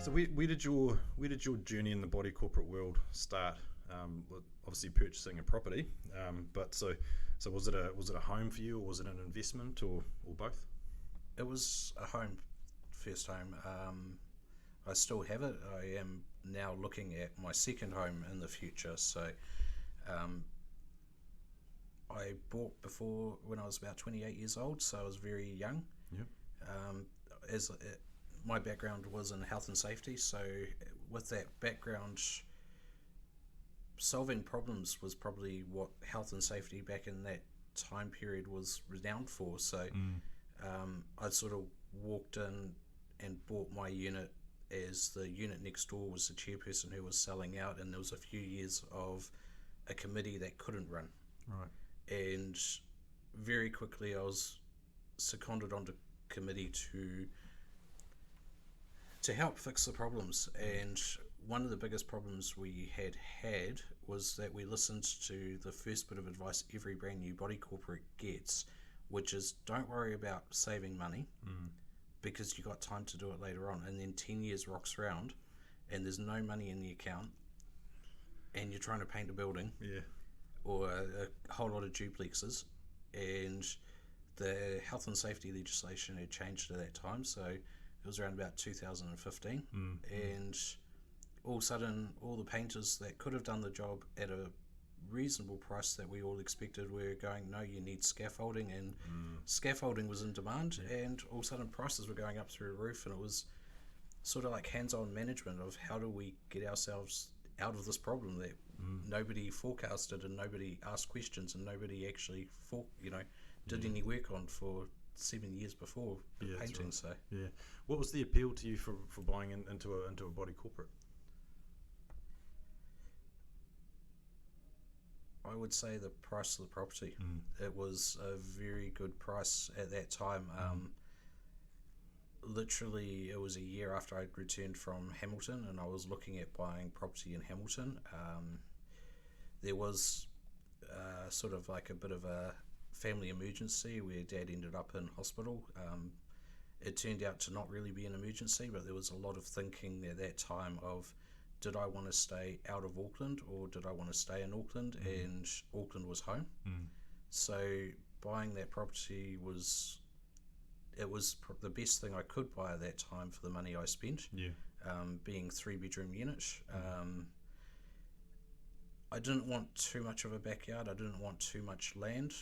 So where did your journey in the body corporate world start? Obviously purchasing a property, but so was it a home for you, or was it an investment, or both? It was a home, first home. I still have it. I am now looking at my second home in the future. So I bought before when I was about 28 years old, so I was very young. Yep. My background was in health and safety, so with that background, solving problems was probably what health and safety back in that time period was renowned for. So I sort of walked in and bought my unit as the unit next door was the chairperson who was selling out, and there was a few years of a committee that couldn't run. Right. And very quickly I was seconded onto committee to help fix the problems. And one of the biggest problems we had was that we listened to the first bit of advice every brand new body corporate gets, which is don't worry about saving money because you got time to do it later on. And then 10 years rocks around and there's no money in the account and you're trying to paint a building or a whole lot of duplexes, and the health and safety legislation had changed at that time. So it was around about 2015, and all of a sudden all the painters that could have done the job at a reasonable price that we all expected were going, no, you need scaffolding, and scaffolding was in demand, and all of a sudden prices were going up through the roof, and it was sort of like hands-on management of how do we get ourselves out of this problem that nobody forecasted and nobody asked questions and nobody actually did any work on for 7 years before painting. Right. So what was the appeal to you for buying into a body corporate? I would say the price of the property. It was a very good price at that time. Literally, it was a year after I'd returned from Hamilton, and I was looking at buying property in Hamilton. There was sort of like a bit of a family emergency where Dad ended up in hospital. It turned out to not really be an emergency, but there was a lot of thinking at that time of, did I want to stay out of Auckland or did I want to stay in Auckland? And Auckland was home. So buying that property was the best thing I could buy at that time for the money I spent. Being 3-bedroom unit. I didn't want too much of a backyard. I didn't want too much land.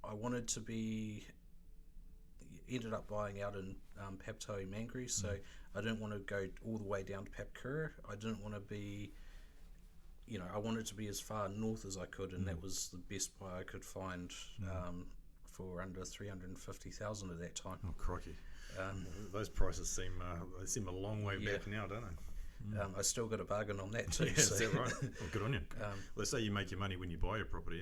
I wanted to ended up buying out in Papatoe Mangere, so I didn't want to go all the way down to Papakura. I didn't want to be, I wanted to be as far north as I could, and that was the best buy I could find for under 350,000 at that time. Oh, crikey. Those prices seem a long way back now, don't they? I still got a bargain on that too. Is that right? Well, good on you. Let's say you make your money when you buy your property,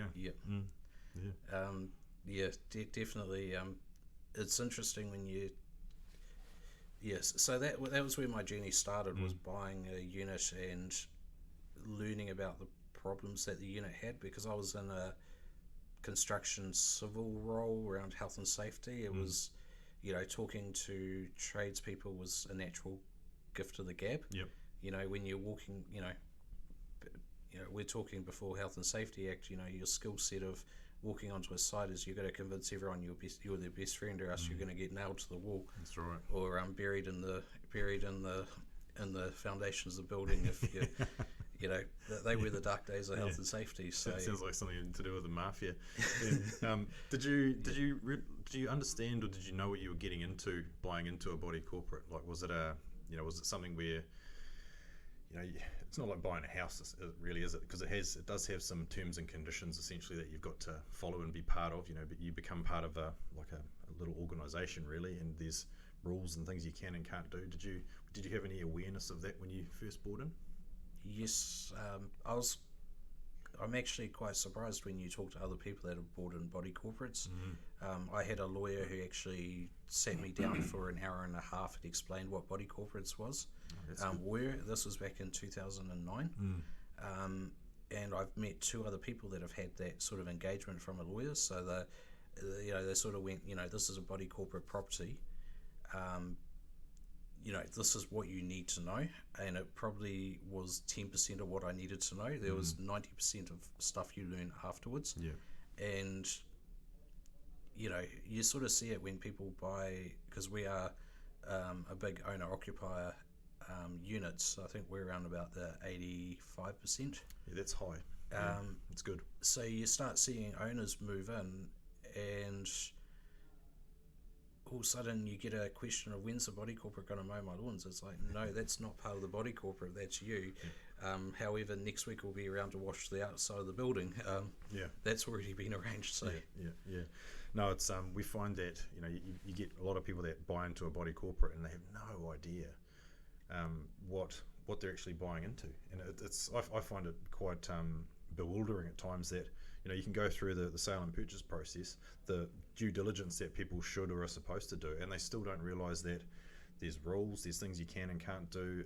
Definitely. It's interesting when you... Yes, so that was where my journey started, was buying a unit and learning about the problems that the unit had, because I was in a construction civil role around health and safety. It was, talking to tradespeople was a natural gift of the gab. When you're walking, we're talking before Health and Safety Act, your skill set of walking onto a site is you've got to convince everyone you're their best friend, or else you're going to get nailed to the wall. That's right. Or buried in the foundations of the building if you they were the dark days of health and safety. So it sounds like something to do with the mafia. Did you understand, or did you know what you were getting into buying into a body corporate? Like, was it was it something where it's not like buying a house, really, is it? Because it does have some terms and conditions essentially that you've got to follow and be part of. But you become part of a little organisation, really, and there's rules and things you can and can't do. Did you have any awareness of that when you first bought in? Yes, I'm actually quite surprised when you talk to other people that have bought in body corporates. I had a lawyer who actually sat me down for an hour and a half and explained what body corporates was. This was back in 2009. And I've met 2 other people that have had that sort of engagement from a lawyer. So they sort of went, this is a body corporate property. this is what you need to know, and it probably was 10% of what I needed to know. There was 90% of stuff you learn afterwards. And you sort of see it when people buy, because we are a big owner-occupier unit, so I think we're around about the 85%. That's high. It's good. So you start seeing owners move in, and all of a sudden you get a question of, when's the body corporate going to mow my lawns? It's like, no, that's not part of the body corporate, that's you. However, next week we'll be around to wash the outside of the building. That's already been arranged. So yeah. No, it's we find that you get a lot of people that buy into a body corporate and they have no idea what they're actually buying into, and I find it quite bewildering at times that you can go through the sale and purchase process, the due diligence that people should or are supposed to do, and they still don't realise that there's rules, there's things you can and can't do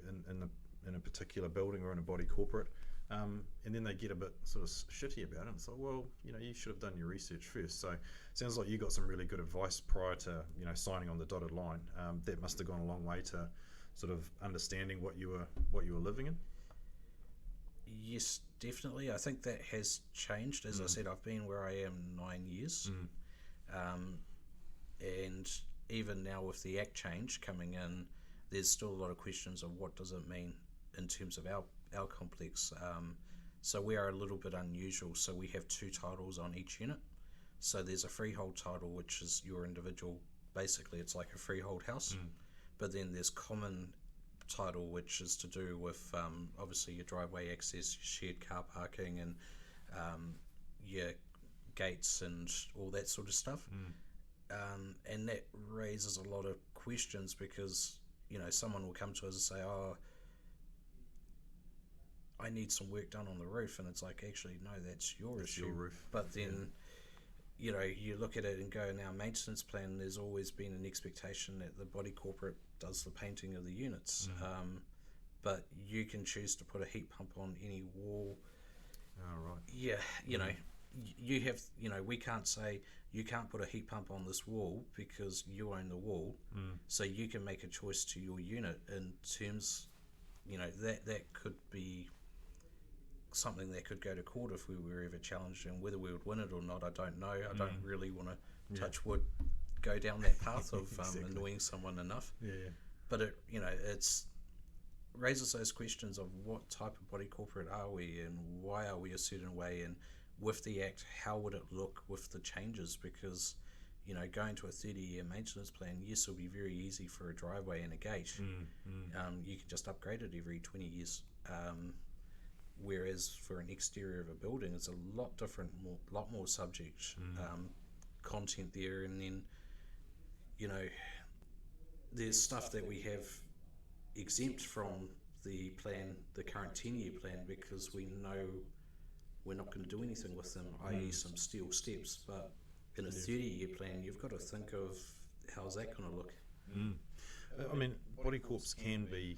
in a particular building or in a body corporate, and then they get a bit sort of shitty about it. It's like, well, you should have done your research first. So it sounds like you got some really good advice prior to signing on the dotted line. That must have gone a long way to sort of understanding what you were living in. Yes, definitely. I think that has changed. As I said, I've been where I am 9 years, and even now with the Act change coming in, there's still a lot of questions of what does it mean in terms of our complex. So we are a little bit unusual. So we have 2 titles on each unit. So there's a freehold title, which is your individual. Basically, it's like a freehold house. But then there's common title, which is to do with obviously your driveway access, your shared car parking, and your gates and all that sort of stuff. And that raises a lot of questions because someone will come to us and say, oh, I need some work done on the roof, and it's like, actually no, that's your issue. Your roof. But then you look at it and go, in our maintenance plan there's always been an expectation that the body corporate does the painting of the units, but you can choose to put a heat pump on any wall. You have, we can't say you can't put a heat pump on this wall because you own the wall. So you can make a choice to your unit in terms, that could be something that could go to court if we were ever challenged, and whether we would win it or not, I don't know. I don't really want to touch wood, go down that path of annoying someone enough. But it it's raises those questions of what type of body corporate are we, and why are we a certain way, and with the Act, how would it look with the changes? Because going to a 30-year maintenance plan, yes, it'll be very easy for a driveway and a gate. You can just upgrade it every 20 years. Whereas for an exterior of a building, it's a lot different, lot more subject content there. And then, there's stuff that we have exempt from the plan, the current 10-year plan, because we know we're not going to do anything with them, i.e. some steel steps. But in a 30-year plan, you've got to think of how's that going to look. I mean, body corps can be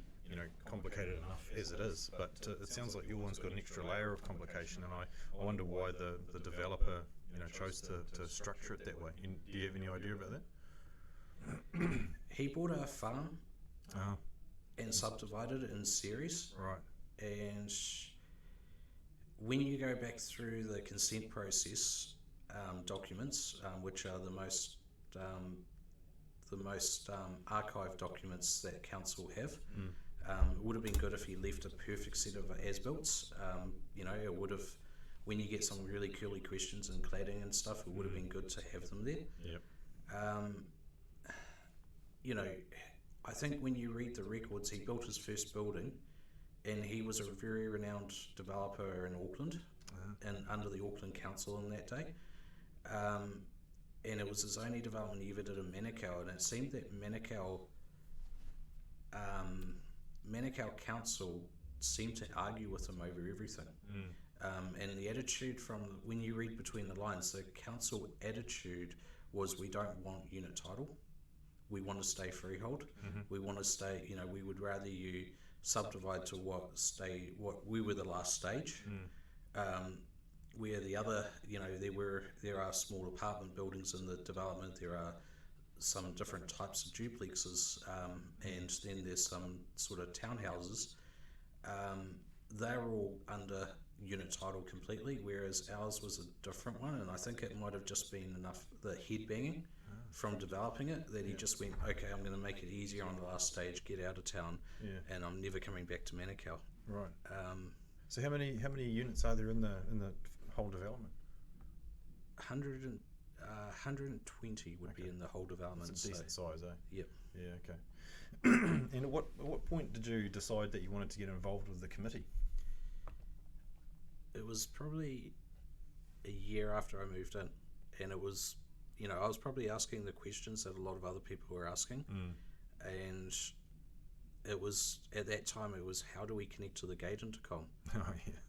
complicated enough as it is, but it sounds like your one's got an extra layer of complication, and I wonder why the developer chose to structure it that way. And do you have any idea about that? He bought a farm and subdivided it in series, right? And when you go back through the consent process documents, which are the most archived documents that council have. It would have been good if he left a perfect set of as-builts. It would have, when you get some really curly questions and cladding and stuff, it would have been good to have them there. I think when you read the records, he built his first building, and he was a very renowned developer in Auckland, and under the Auckland Council in that day. And it was his only development he ever did in Manukau, and it seemed that Manukau Council seemed to argue with him over everything. And the attitude from, when you read between the lines, the council attitude was, we don't want unit title, we want to stay freehold, we want to stay, we would rather you subdivide to what we were the last stage. Where the other, there are small apartment buildings in the development, there are some different types of duplexes, and then there's some sort of townhouses. They're all under unit title completely, whereas ours was a different one, and I think it might have just been enough the head banging from developing it that he just went, okay, I'm going to make it easier on the last stage, get out of town, and I'm never coming back to Manukau. Right. So how many units are there in the whole development? 120 would be in the whole development. It's a decent size, eh? Yep. Yeah, okay. And at what point did you decide that you wanted to get involved with the committee? It was probably a year after I moved in, and it was, I was probably asking the questions that a lot of other people were asking, and it was, at that time, it was, how do we connect to the gate intercom? Oh, yeah.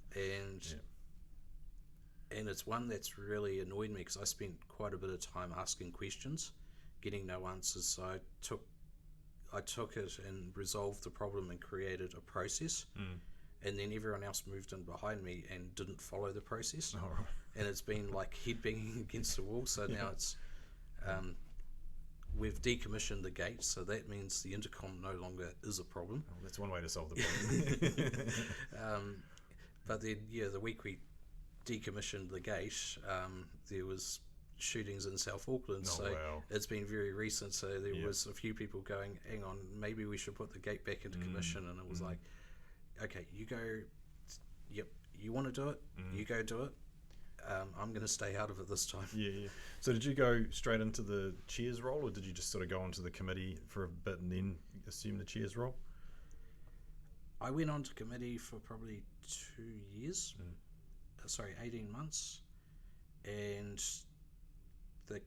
And it's one that's really annoyed me, because I spent quite a bit of time asking questions, getting no answers, so I took it and resolved the problem and created a process, and then everyone else moved in behind me and didn't follow the process. Oh, right. And it's been like head banging against the wall, so now it's we've decommissioned the gate, so that means the intercom no longer is a problem. Well, that's one way to solve the problem. But then, the week we decommissioned the gate, there was shootings in South Auckland, It's been very recent, so there was a few people going, hang on, maybe we should put the gate back into commission, and it was like, okay, you go, yep, you want to do it, you go do it, I'm going to stay out of it this time. Yeah. So did you go straight into the chairs role, or did you just sort of go onto the committee for a bit and then assume the chairs role? I went on to committee for probably 2 years, 18 months, and the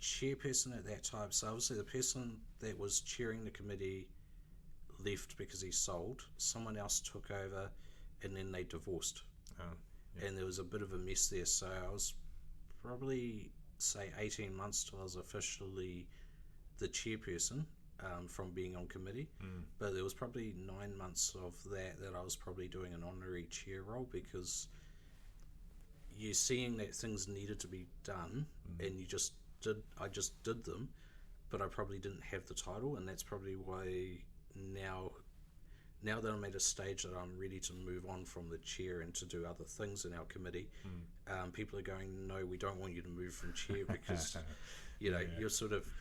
chairperson at that time, so obviously the person that was chairing the committee left because he sold, someone else took over, and then they divorced. And there was a bit of a mess there, so I was probably, say, 18 months till I was officially the chairperson, from being on committee, but there was probably 9 months of that I was probably doing an honorary chair role, because you're seeing that things needed to be done, and I just did them, but I probably didn't have the title, and that's probably why now that I'm at a stage that I'm ready to move on from the chair and to do other things in our committee, people are going, no, we don't want you to move from chair, because you're sort of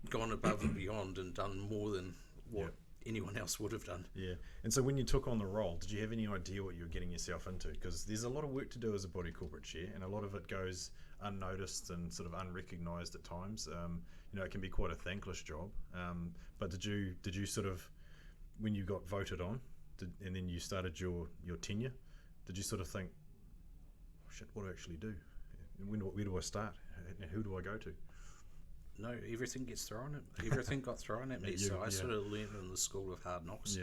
gone above and beyond and done more than what anyone else would have done. Yeah. And so when you took on the role, did you have any idea what you were getting yourself into? Because there's a lot of work to do as a body corporate chair, and a lot of it goes unnoticed and sort of unrecognised at times. It can be quite a thankless job. But did you sort of, when you got voted on, and then you started your tenure, did you sort of think, oh, shit, what do I actually do? Where do I start? And who do I go to? No, everything got thrown at me. So I sort of learned in the school of hard knocks.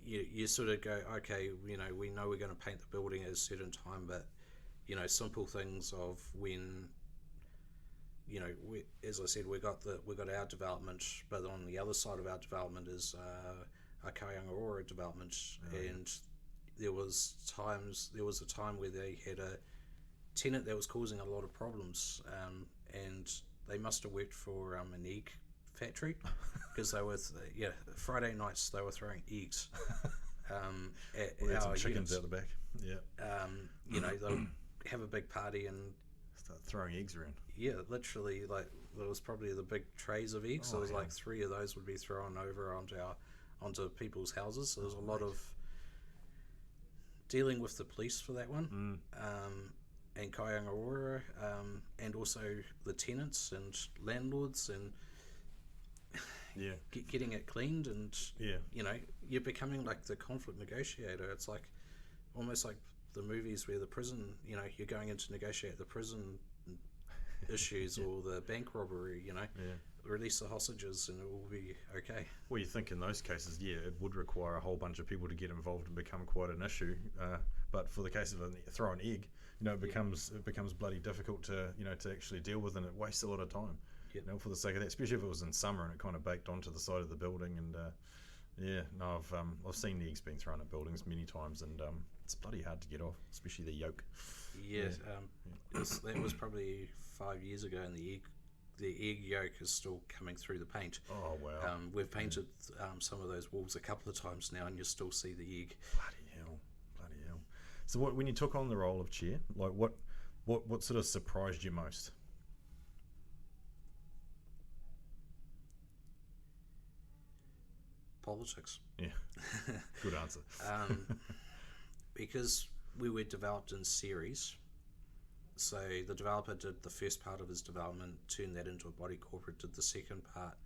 You sort of go, okay, we know we're going to paint the building at a certain time, but simple things of when, as I said, we got our development, but on the other side of our development is our Kaiangaroa development, and there was a time where they had a tenant that was causing a lot of problems, and they must have worked for an egg factory, because they were Friday nights they were throwing eggs at our some units. chickens out the back. They'll have a big party and start throwing eggs around. Literally, like, there was probably the big trays of eggs. There was like 3 of those would be thrown over onto people's houses. So there's a lot of dealing with the police for that one. And Kaiangaroa, and also the tenants and landlords, and getting it cleaned, and you're becoming like the conflict negotiator. It's like almost like the movies where the prison, you're going in to negotiate the prison issues or the bank robbery, release the hostages and it will be okay. Well, you think in those cases, it would require a whole bunch of people to get involved and become quite an issue. But for the case of throw an egg, it becomes bloody difficult to to actually deal with, and it wastes a lot of time. For the sake of that, especially if it was in summer and it kind of baked onto the side of the building. And I've seen the eggs being thrown at buildings many times, and it's bloody hard to get off, especially the yolk. That was probably 5 years ago, and the the egg yolk is still coming through the paint. Oh wow! We've painted some of those walls a couple of times now, and you still see the egg. Bloody hell! Bloody hell! So when you took on the role of chair, like what sort of surprised you most? Politics. Yeah, good answer. Because we were developed in series, so the developer did the first part of his development, turned that into a body corporate, did the second part,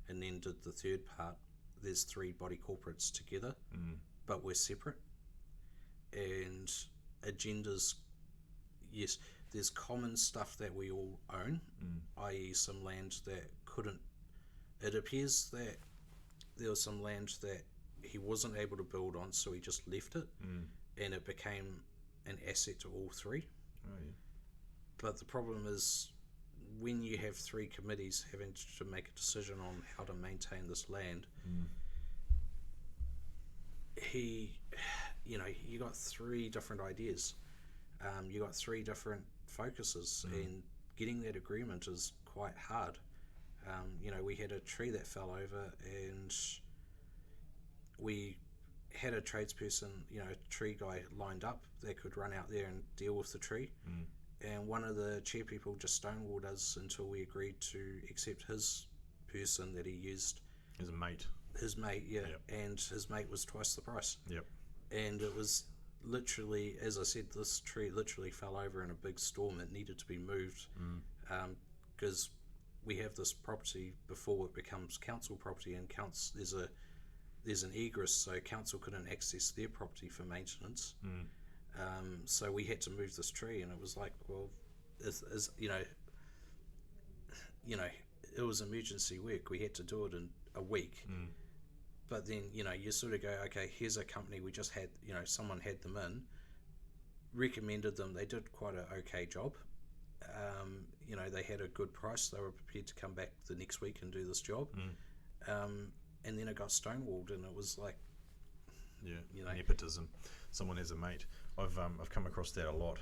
and then did the third part. There's 3 body corporates together, but we're separate. And agendas, yes, there's common stuff that we all own, i.e. some land that couldn't, it appears that there was some land that he wasn't able to build on, so he just left it, and it became an asset to all 3. Oh yeah. But the problem is, when you have 3 committees having to make a decision on how to maintain this land, you got 3 different ideas, you got 3 different focuses, and getting that agreement is quite hard. We had a tree that fell over, and we had a tradesperson, a tree guy lined up that could run out there and deal with the tree. And one of the chair people just stonewalled us until we agreed to accept his person that he used. As a mate. His mate, yeah. Yep. And his mate was twice the price. Yep. And it was literally, as I said, this tree literally fell over in a big storm. It needed to be moved because we have this property before it becomes council property, and there's an egress, so council couldn't access their property for maintenance. So we had to move this tree, and it was like, well, it was emergency work. We had to do it in a week. But then, you sort of go, okay, here's a company we just had, someone had them in, recommended them. They did quite an okay job. They had a good price. They were prepared to come back the next week and do this job. And then it got stonewalled, and it was like, nepotism. Someone as a mate. I've come across that a lot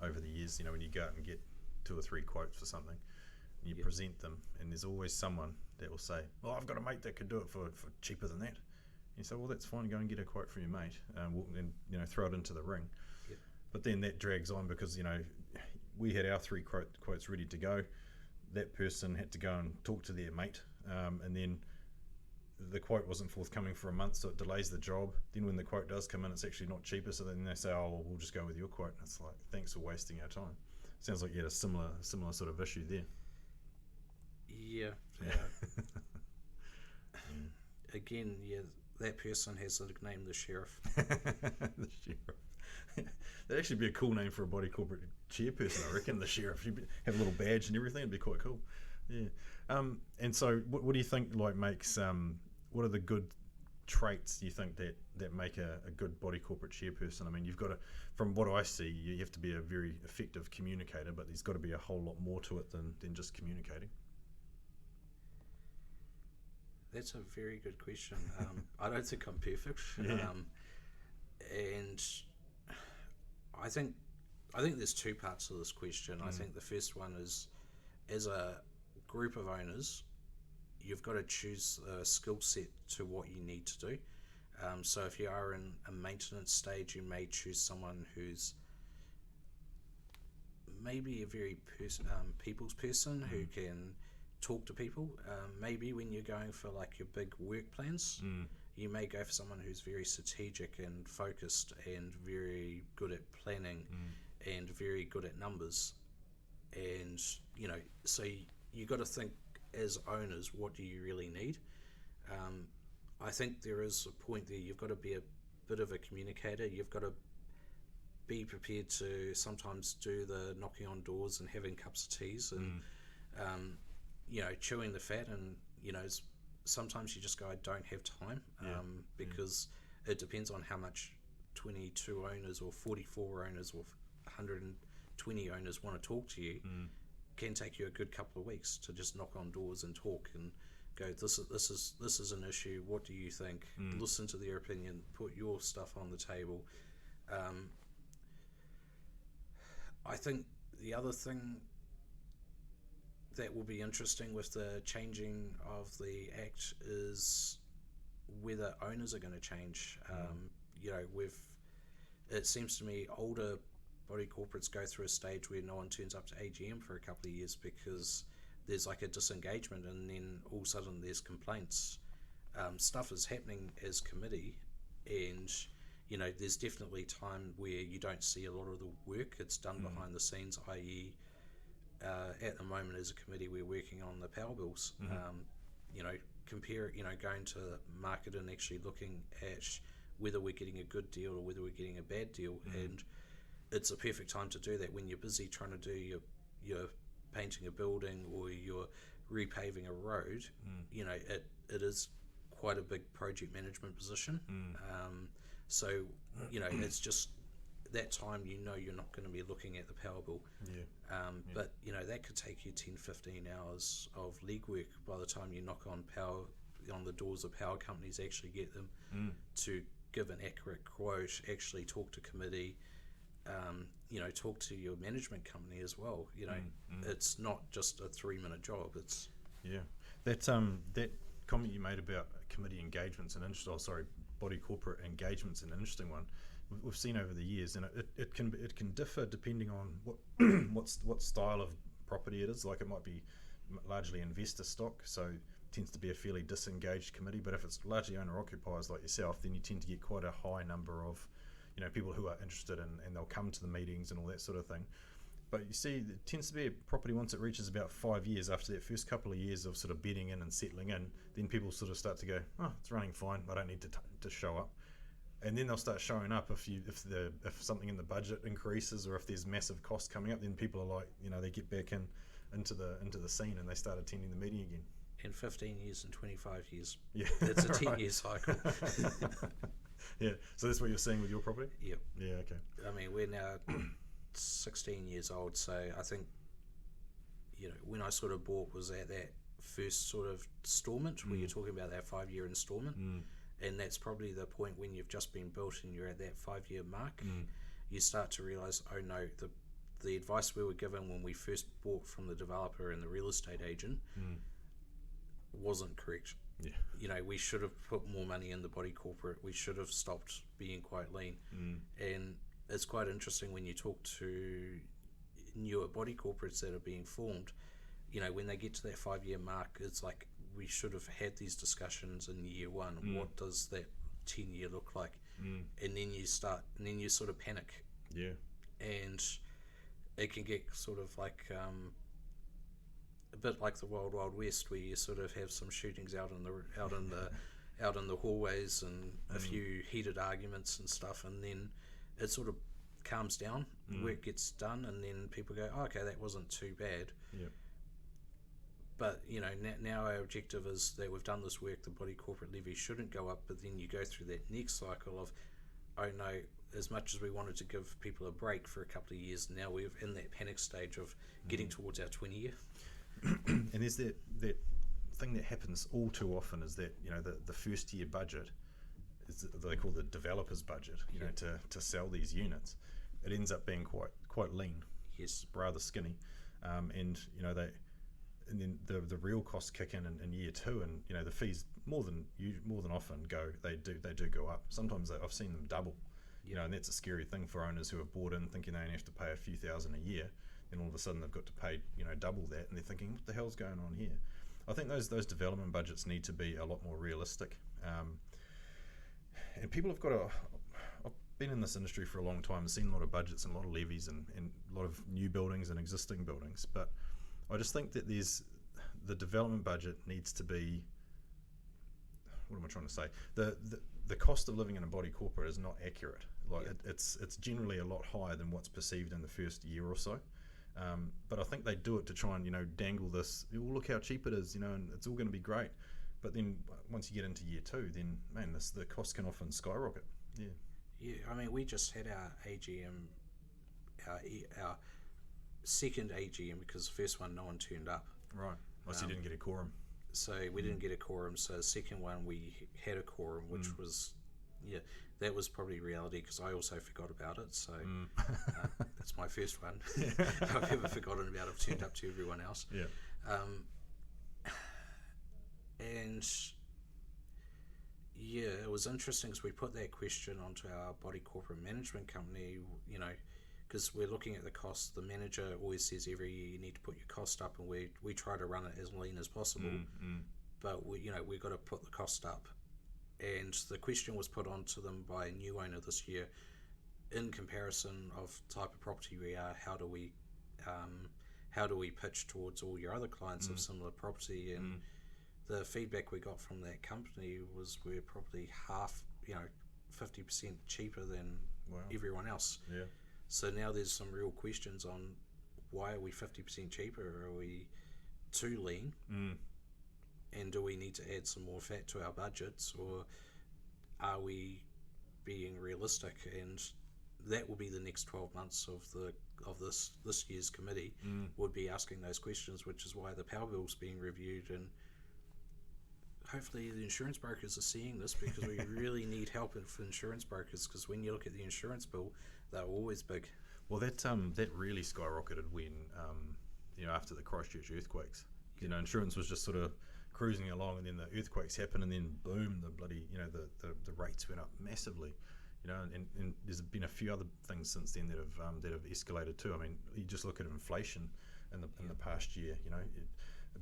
over the years. When you go out and get 2 or 3 quotes for something, and you present them, and there's always someone that will say, "Well, I've got a mate that could do it for cheaper than that." And you say, "Well, that's fine. Go and get a quote from your mate, and throw it into the ring." Yep. But then that drags on because we had our 3 quotes ready to go. That person had to go and talk to their mate, and then the quote wasn't forthcoming for a month, so it delays the job. Then when the quote does come in, it's actually not cheaper, so then they say, "Oh, well, we'll just go with your quote." And it's like, thanks for wasting our time. Sounds like you had a similar sort of issue there. Yeah. Again, that person has the nickname the Sheriff. The Sheriff. That'd actually be a cool name for a body corporate chairperson, I reckon. The Sheriff. You'd have a little badge and everything. It'd be quite cool. Yeah. And so, what do you think makes? What are the good traits do you think that make a good body corporate chairperson? I mean, you've got to, from what I see, you have to be a very effective communicator, but there's got to be a whole lot more to it than just communicating. That's a very good question. I don't think I'm perfect, and I think there's 2 parts to this question. I think the first one is, as a group of owners, you've got to choose a skill set to what you need to do. So if you are in a maintenance stage, you may choose someone who's maybe a very people's person who can talk to people. Maybe when you're going for like your big work plans, you may go for someone who's very strategic and focused and very good at planning and very good at numbers. And so you got to think as owners, what do you really need? I think there is a point there. You've got to be a bit of a communicator. You've got to be prepared to sometimes do the knocking on doors and having cups of teas and chewing the fat, and sometimes you just go, I don't have time, because it depends on how much 22 owners or 44 owners or 120 owners want to talk to you. Can take you a good couple of weeks to just knock on doors and talk and go, this is an issue, what do you think? Listen to their opinion, put your stuff on the table. I think the other thing that will be interesting with the changing of the Act is whether owners are going to change. It seems to me older body corporates go through a stage where no one turns up to AGM for a couple of years because there's like a disengagement, and then all of a sudden there's complaints. Stuff is happening as committee, and there's definitely time where you don't see a lot of the work. It's done behind the scenes, i.e. At the moment as a committee we're working on the power bills. Going to market and actually looking at whether we're getting a good deal or whether we're getting a bad deal, and it's a perfect time to do that when you're busy trying to do your painting a building or you're repaving a road. It is quite a big project management position. So it's just that time you're not going to be looking at the power bill. But that could take you 10-15 hours of legwork by the time you knock on the doors of power companies, actually get them to give an accurate quote, actually talk to committee, talk to your management company as well. It's not just a 3-minute job. It's that comment you made about committee engagements and body corporate engagements, an interesting one. We've seen over the years, and it can differ depending on what style of property it is. Like, it might be largely investor stock, so it tends to be a fairly disengaged committee. But if it's largely owner occupiers like yourself, then you tend to get quite a high number of people who are interested and they'll come to the meetings and all that sort of thing. But you see, it tends to be a property, once it reaches about 5 years, after that first couple of years of sort of bedding in and settling in, then people sort of start to go, oh, it's running fine, I don't need to show up. And then they'll start showing up if something in the budget increases, or if there's massive costs coming up. Then people are like, they get back into the scene and they start attending the meeting again. In 15 years and 25 years, it's a 10-year cycle. Yeah, so that's what you're seeing with your property? Yep. Yeah, okay. I mean, we're now 16 years old, so I think when I sort of bought was at that first sort of installment where you're talking about that 5-year installment. And that's probably the point when you've just been built and you're at that 5-year mark. You start to realise, oh no, the advice we were given when we first bought from the developer and the real estate agent wasn't correct. We should have put more money in the body corporate. We should have stopped being quite lean. And it's quite interesting when you talk to newer body corporates that are being formed, when they get to that 5-year mark, it's like, we should have had these discussions in year one. What does that 10-year look like? And then you sort of panic. And it can get sort of like a bit like the Wild Wild West, where you sort of have some shootings out in the hallways and a few heated arguments and stuff, and then it sort of calms down, work gets done, and then people go, oh, okay, that wasn't too bad. But now our objective is that we've done this work, the body corporate levy shouldn't go up, but then you go through that next cycle of, oh no, as much as we wanted to give people a break for a couple of years, now we're in that panic stage of getting towards our 20-year. And there's that thing that happens all too often, is that the first year budget is they call the developer's budget, to sell these units. It ends up being quite lean, rather skinny, and then the real costs kick in year 2, and the fees more than often they do go up. Sometimes I've seen them double, and that's a scary thing for owners who have bought in thinking they only have to pay a few thousand a year. Then all of a sudden they've got to pay double that, and they're thinking, what the hell's going on here? I think those development budgets need to be a lot more realistic, and people have got I've been in this industry for a long time and seen a lot of budgets and a lot of levies and a lot of new buildings and existing buildings, but I just think that the development budget needs to be, what am I trying to say? The cost of living in a body corporate is not accurate. It's generally a lot higher than what's perceived in the first year or so. But I think they do it to try and dangle this. Look how cheap it is, and it's all going to be great. But then once you get into year 2, then man, the cost can often skyrocket. Yeah. I mean, we just had our AGM, our second AGM, because the first one no one turned up. Right. So you didn't get a quorum. So we didn't get a quorum. So the second one we had a quorum, which was that was probably reality because I also forgot about it. So that's my first one. I've ever forgotten about it. I've turned up to everyone else. Yeah. And yeah, it was interesting because we put that question onto our body corporate management company, because we're looking at the cost. The manager always says every year you need to put your cost up, and we try to run it as lean as possible. But we've got to put the cost up. And the question was put onto them by a new owner this year. In comparison of type of property we are, how do we pitch towards all your other clients of similar property? And the feedback we got from that company was we're probably half, 50% cheaper than everyone else. Yeah. So now there's some real questions on why are we 50% cheaper? Are we too lean? And do we need to add some more fat to our budgets, or are we being realistic? And that will be the next 12 months of this year's committee would be asking those questions, which is why the power bill's being reviewed. And hopefully the insurance brokers are seeing this, because we really need help for insurance brokers, because when you look at the insurance bill, they're always big. Well, that really skyrocketed when after the Christchurch earthquakes. Insurance was just sort of cruising along, and then the earthquakes happened, and then boom, the bloody the rates went up massively. And there's been a few other things since then that have escalated too. I mean, you just look at inflation in the past year.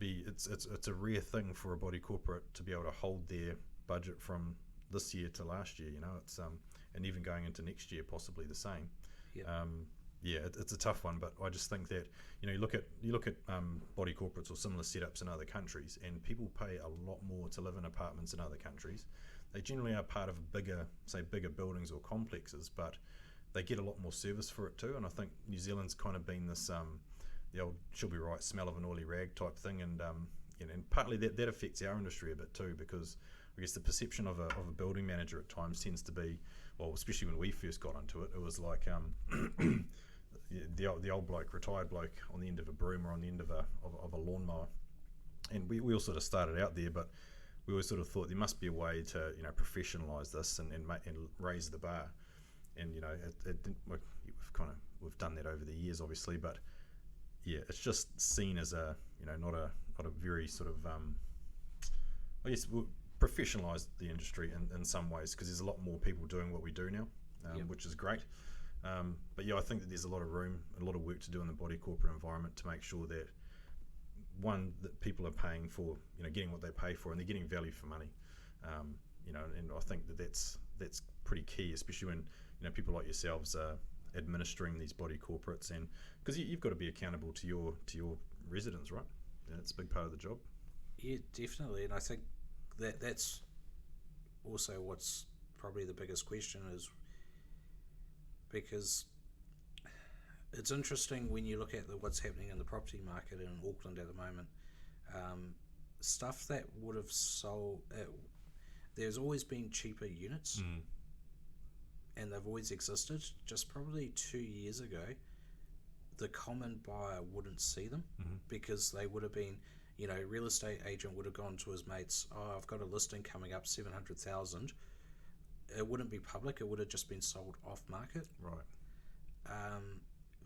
It's a rare thing for a body corporate to be able to hold their budget from this year to last year. It's and even going into next year possibly the same. It's a tough one, but I just think that you look at body corporates or similar setups in other countries, and people pay a lot more to live in apartments in other countries. They generally are part of bigger buildings or complexes, but they get a lot more service for it too. And I think New Zealand's kind of been this the old "she'll be right" smell of an oily rag type thing, and and partly that affects our industry a bit too, because I guess the perception of a building manager at times tends to be, well, especially when we first got into it, it was like the old bloke, retired bloke on the end of a broom or on the end of a lawnmower. And we all sort of started out there, but we always sort of thought there must be a way to professionalise this and raise the bar. And we've done that over the years, obviously, but yeah, it's just seen as a not a very sort of I guess we'll professionalise the industry in some ways, because there's a lot more people doing what we do now, which is great. But yeah, I think that there's a lot of room, a lot of work to do in the body corporate environment to make sure that that people are paying for, getting what they pay for, and they're getting value for money. And I think that's pretty key, especially when people like yourselves are administering these body corporates, and because you've got to be accountable to your residents, right? It's a big part of the job. Yeah, definitely, and I think that's also what's probably the biggest question, is because it's interesting when you look at what's happening in the property market in Auckland at the moment. Stuff that would have sold, there's always been cheaper units, and they've always existed. Just probably 2 years ago, the common buyer wouldn't see them, because they would have been, real estate agent would have gone to his mates, I've got a listing coming up, 700,000. It wouldn't be public, it would have just been sold off market. Right.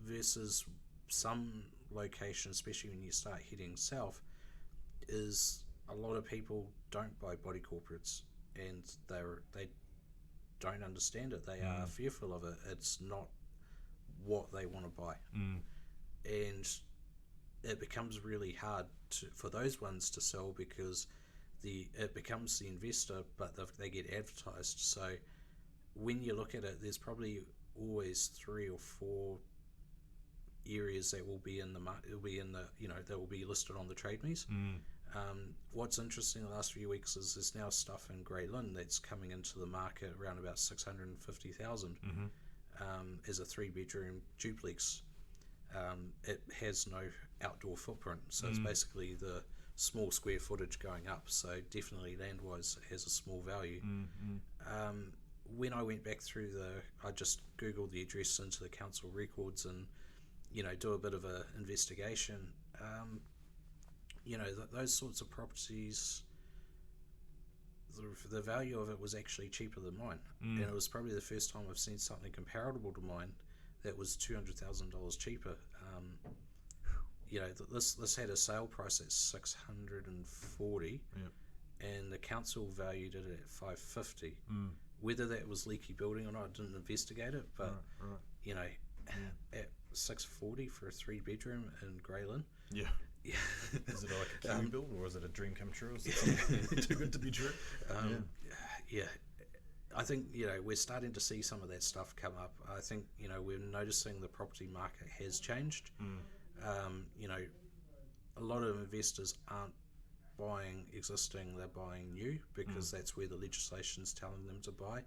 Versus some locations, especially when you start heading south, is a lot of people don't buy body corporates, and they don't understand it. They are fearful of it. It's not what they want to buy. And it becomes really hard for those ones to sell, because it becomes the investor, but they get advertised. So when you look at it, there's probably always 3 or 4 areas that will be in the market, that will be listed on the Trade Me's. What's interesting the last few weeks is there's now stuff in Grey Lynn that's coming into the market around about 650,000 as a 3-bedroom duplex. It has no outdoor footprint, so it's basically the small square footage going up. So definitely land-wise, it has a small value. When I went back through I just googled the address into the council records and do a bit of a investigation. Those sorts of properties, the value of it was actually cheaper than mine, and it was probably the first time I've seen something comparable to mine that was $200,000 cheaper. This had a sale price at 640, and the council valued it at 550. Whether that was leaky building or not, I didn't investigate it, but at 640 for a 3-bedroom in Greylin. Yeah. Is it like a Kiwi build, or is it a dream come true? Is it something too good to be true? I think we're starting to see some of that stuff come up. I think we're noticing the property market has changed. A lot of investors aren't buying existing; they're buying new because that's where the legislation's telling them to buy.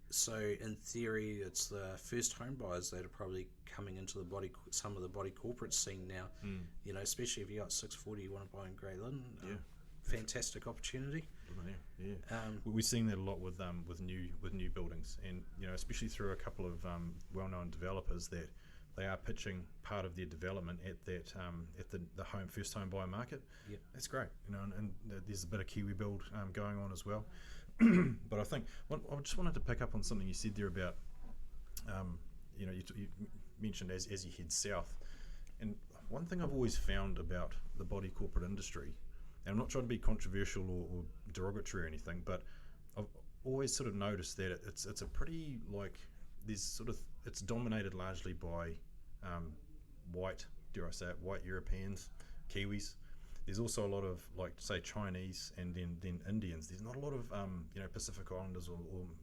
So in theory, it's the first home buyers that are probably coming into some of the body corporate scene now. Especially if you got 640, you want to buy in Greylin. Fantastic opportunity. We're seeing that a lot with new buildings, and especially through a couple of well-known developers that they are pitching part of their development at the first home buyer market. That's great. And there's a bit of Kiwi build going on as well. But I think I just wanted to pick up on something you said there about you mentioned as you head south, and one thing I've always found about the body corporate industry, and I'm not trying to be controversial or derogatory or anything, but I've always sort of noticed that it's a pretty it's dominated largely by white Europeans, Kiwis. There's also a lot of say Chinese and then Indians. There's not a lot of Pacific Islanders or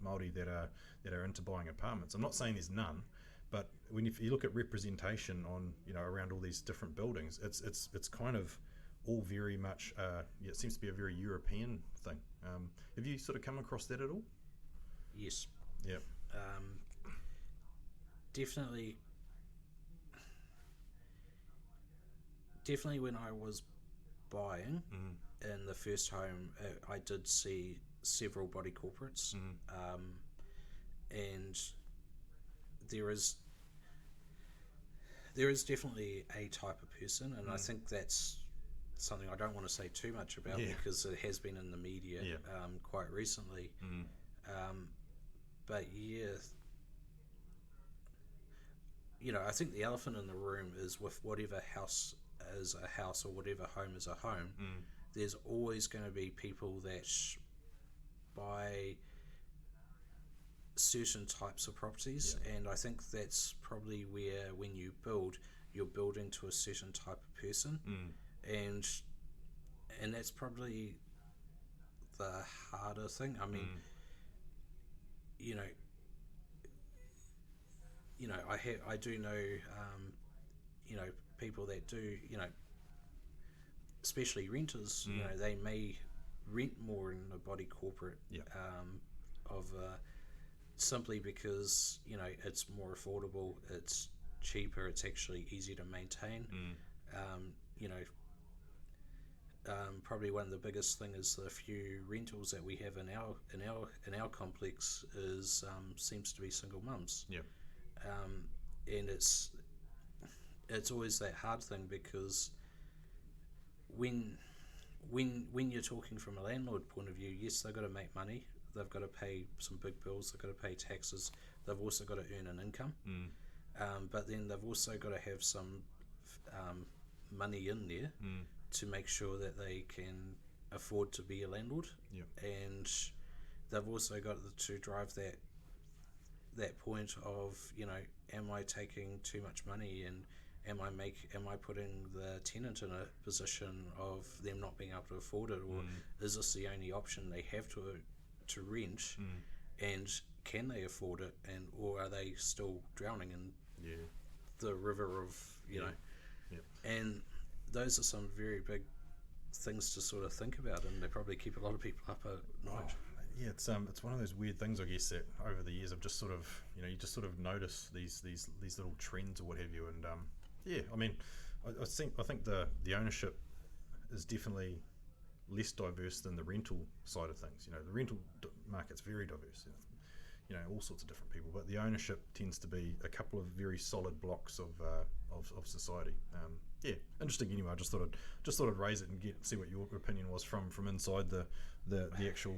Māori that are into buying apartments. I'm not saying there's none, but if you look at representation on around all these different buildings, it's kind of all very much it seems to be a very European thing. Have you sort of come across that at all? Yes. Yeah. Definitely when I was buying in the first home, I did see several body corporates, and there is definitely a type of person, and I think that's something I don't want to say too much about because it has been in the media quite recently. But I think the elephant in the room is with whatever house is a house or whatever home is a home, there's always going to be people that buy certain types of properties, and I think that's probably where when you build, you're building to a certain type of person, and that's probably the harder thing. I mean, I do know people that do especially renters. They may rent more in a body corporate simply because it's more affordable, it's cheaper, it's actually easier to maintain. Probably one of the biggest thing is the few rentals that we have in our complex is seems to be single mums. And it's always that hard thing because when you're talking from a landlord point of view, yes, they've got to make money, they've got to pay some big bills, they've got to pay taxes, they've also got to earn an income, but then they've also got to have some money in there to make sure that they can afford to be a landlord, and they've also got to drive that point of am I taking too much money, and am I putting the tenant in a position of them not being able to afford it, or is this the only option they have to rent, and can they afford it, and or are they still drowning in the river of and those are some very big things to sort of think about, and they probably keep a lot of people up at night. It's one of those weird things, I guess, that over the years I've just sort of you just sort of notice these little trends or what have you, and I mean I think the ownership is definitely less diverse than the rental side of things. The rental market's very diverse. all sorts of different people, but the ownership tends to be a couple of very solid blocks of society. Interesting. Anyway, I just thought I'd raise it and see what your opinion was from inside the actual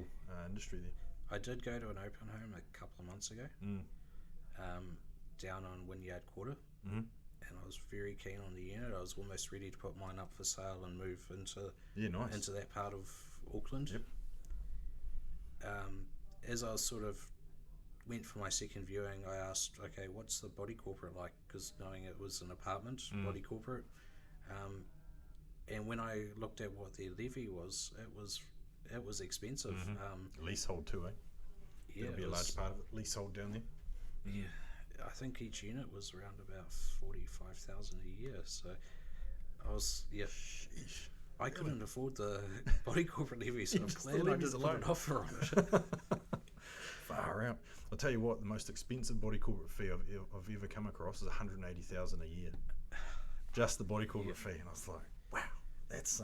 industry there. I did go to an open home a couple of months ago, down on Wynyard Quarter, and I was very keen on the unit. I was almost ready to put mine up for sale and move into that part of Auckland. Yep. As I was sort of went for my second viewing, I asked, okay, what's the body corporate like? Because knowing it was an apartment body corporate, and when I looked at what their levy was, it was expensive. Leasehold too, eh? Yeah, it'll be a large part of it. Leasehold down there. Yeah, I think each unit was around about 45,000 a year. So I was Sheesh. I couldn't afford the body corporate levy, so I'm Just glad the I levies didn't put an offer on it. Far out. I'll tell you what, the most expensive body corporate fee I've ever come across is 180,000 a year. Just the body corporate fee, and I was like, wow, that's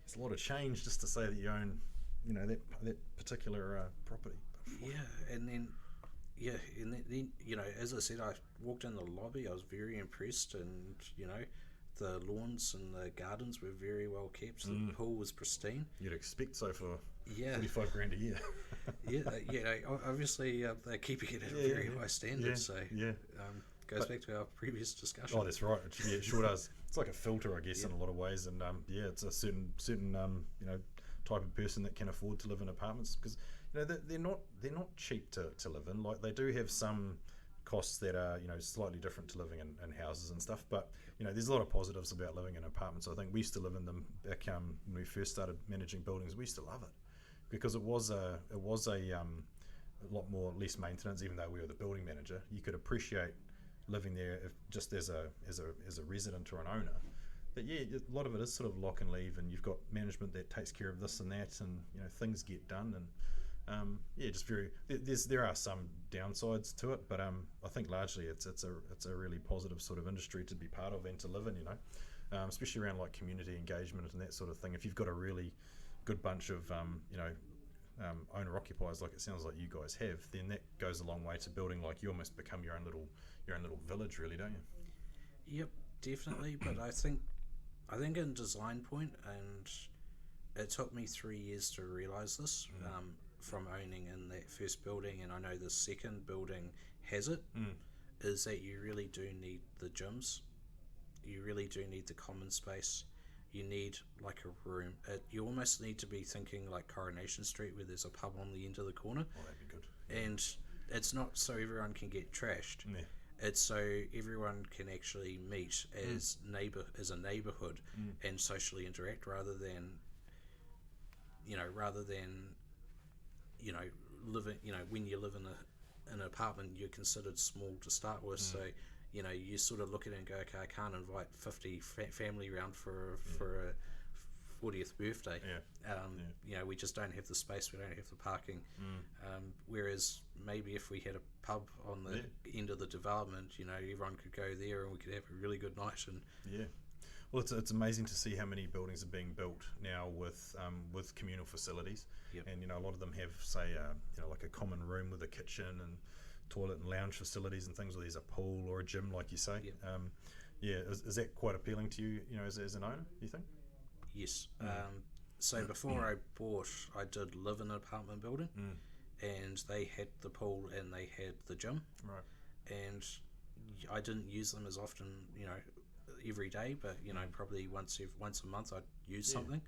it's a lot of change just to say that you own, that particular property. And then as I said, I walked in the lobby. I was very impressed, and the lawns and the gardens were very well kept. The pool was pristine. You'd expect so for $45,000 a year. Obviously they're keeping it at a very high standard. Goes back to our previous discussion. Oh, that's right. It sure does. It's like a filter, I guess, in a lot of ways, and it's a certain type of person that can afford to live in apartments, because they're not cheap to live in. Like, they do have some costs that are slightly different to living in houses and stuff, but there's a lot of positives about living in apartments. I think we used to live in them back when we first started managing buildings. We used to love it because it was a lot less maintenance. Even though we were the building manager, you could appreciate living there just as a resident or an owner. But a lot of it is sort of lock and leave, and you've got management that takes care of this and that, and things get done, and there are some downsides to it, but I think largely it's a really positive sort of industry to be part of and to live in, especially around like community engagement and that sort of thing. If you've got a really good bunch of owner occupiers, like it sounds like you guys have, then that goes a long way to building, like, you almost become your own little village, really, don't you? Yep, definitely. But I think in design point, and it took me 3 years to realise this, from owning in that first building, and I know the second building has it, is that you really do need the gyms, you really do need the common space, you need like a room. You almost need to be thinking like Coronation Street, where there's a pub on the end of the corner. Oh, that'd be good. And it's not so everyone can get trashed. Yeah. It's so everyone can actually meet as a neighbourhood and socially interact, rather than living. When you live in an apartment, you're considered small to start with. So you sort of look at it and go, okay, I can't invite 50 family around for a 40th birthday. We just don't have the space, we don't have the parking. Whereas maybe if we had a pub on the end of the development, everyone could go there and we could have a really good night. And well, it's amazing to see how many buildings are being built now with communal facilities. And a lot of them have, say, like a common room with a kitchen and toilet and lounge facilities and things, where there's a pool or a gym, like you say. Is that quite appealing to you, as an owner, you think? Yes. So before I bought, I did live in an apartment building, and they had the pool and they had the gym. Right. And I didn't use them as often, every day, but probably once a month I'd use something.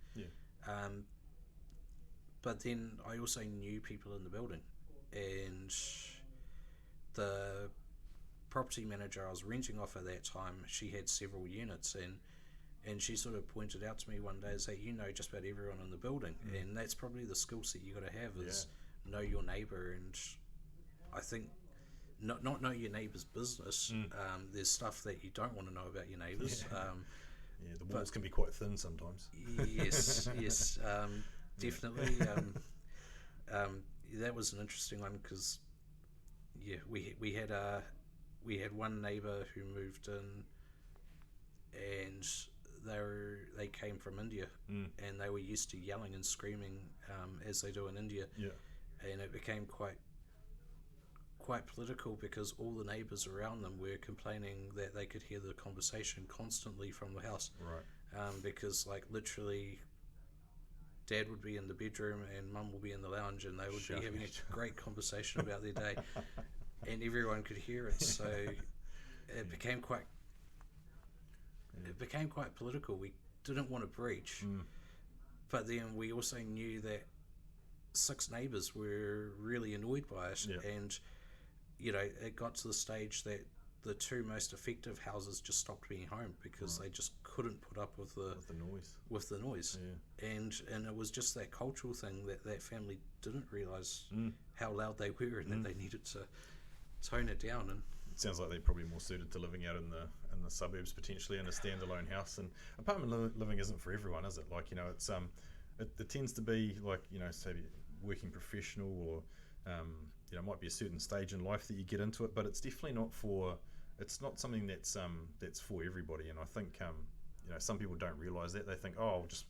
But then I also knew people in the building, and the property manager I was renting off at that time, she had several units, and she sort of pointed out to me one day, is that just about everyone in the building, and that's probably the skill set you got to have, is know your neighbour. And I think not know your neighbour's business. There's stuff that you don't want to know about your neighbours. The walls can be quite thin sometimes. Yes, definitely. That was an interesting one, because we had one neighbour who moved in, and they came from India, and they were used to yelling and screaming as they do in India, and it became quite quite political because all the neighbours around them were complaining that they could hear the conversation constantly from the house. Right. Because like literally Dad would be in the bedroom and Mum would be in the lounge, and they would be having a great conversation about their day, and everyone could hear it. So it became quite political. We didn't want to breach, but then we also knew that 6 neighbours were really annoyed by it, and it got to the stage that the 2 most effective houses just stopped being home because they just couldn't put up with the noise. And it was just that cultural thing that family didn't realise how loud they were, and that they needed to tone it down. And it sounds like they're probably more suited to living out in the suburbs, potentially in a standalone house. And apartment living isn't for everyone, is it? Like, it's it tends to be like, say working professional, or might be a certain stage in life that you get into it, but it's definitely not something that's for everybody. And I think some people don't realise that. They think, I'll just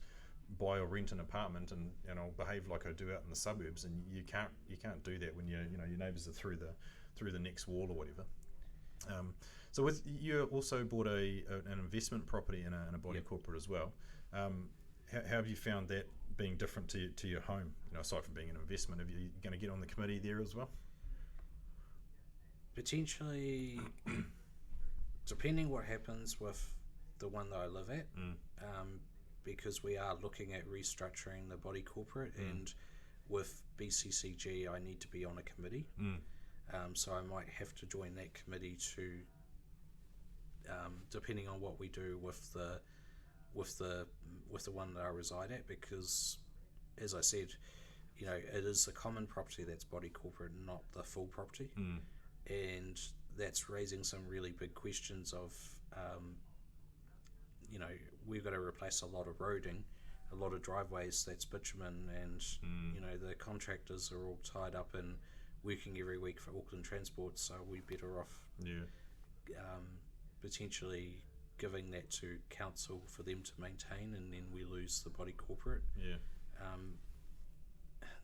buy or rent an apartment and I'll behave like I do out in the suburbs, and you can't do that when your neighbours are through the next wall or whatever. So you also bought an investment property in a body corporate as well. How have you found that being different to your home? Aside from being an investment, are you going to get on the committee there as well? Potentially, depending what happens with the one that I live at, because we are looking at restructuring the body corporate, and with BCCG I need to be on a committee, so I might have to join that committee to, depending on what we do with the one that I reside at, because as I said, it is the common property that's body corporate, not the full property. And that's raising some really big questions of, we've got to replace a lot of roading, a lot of driveways that's bitumen, and the contractors are all tied up in working every week for Auckland Transport, so we're better off potentially giving that to council for them to maintain, and then we lose the body corporate.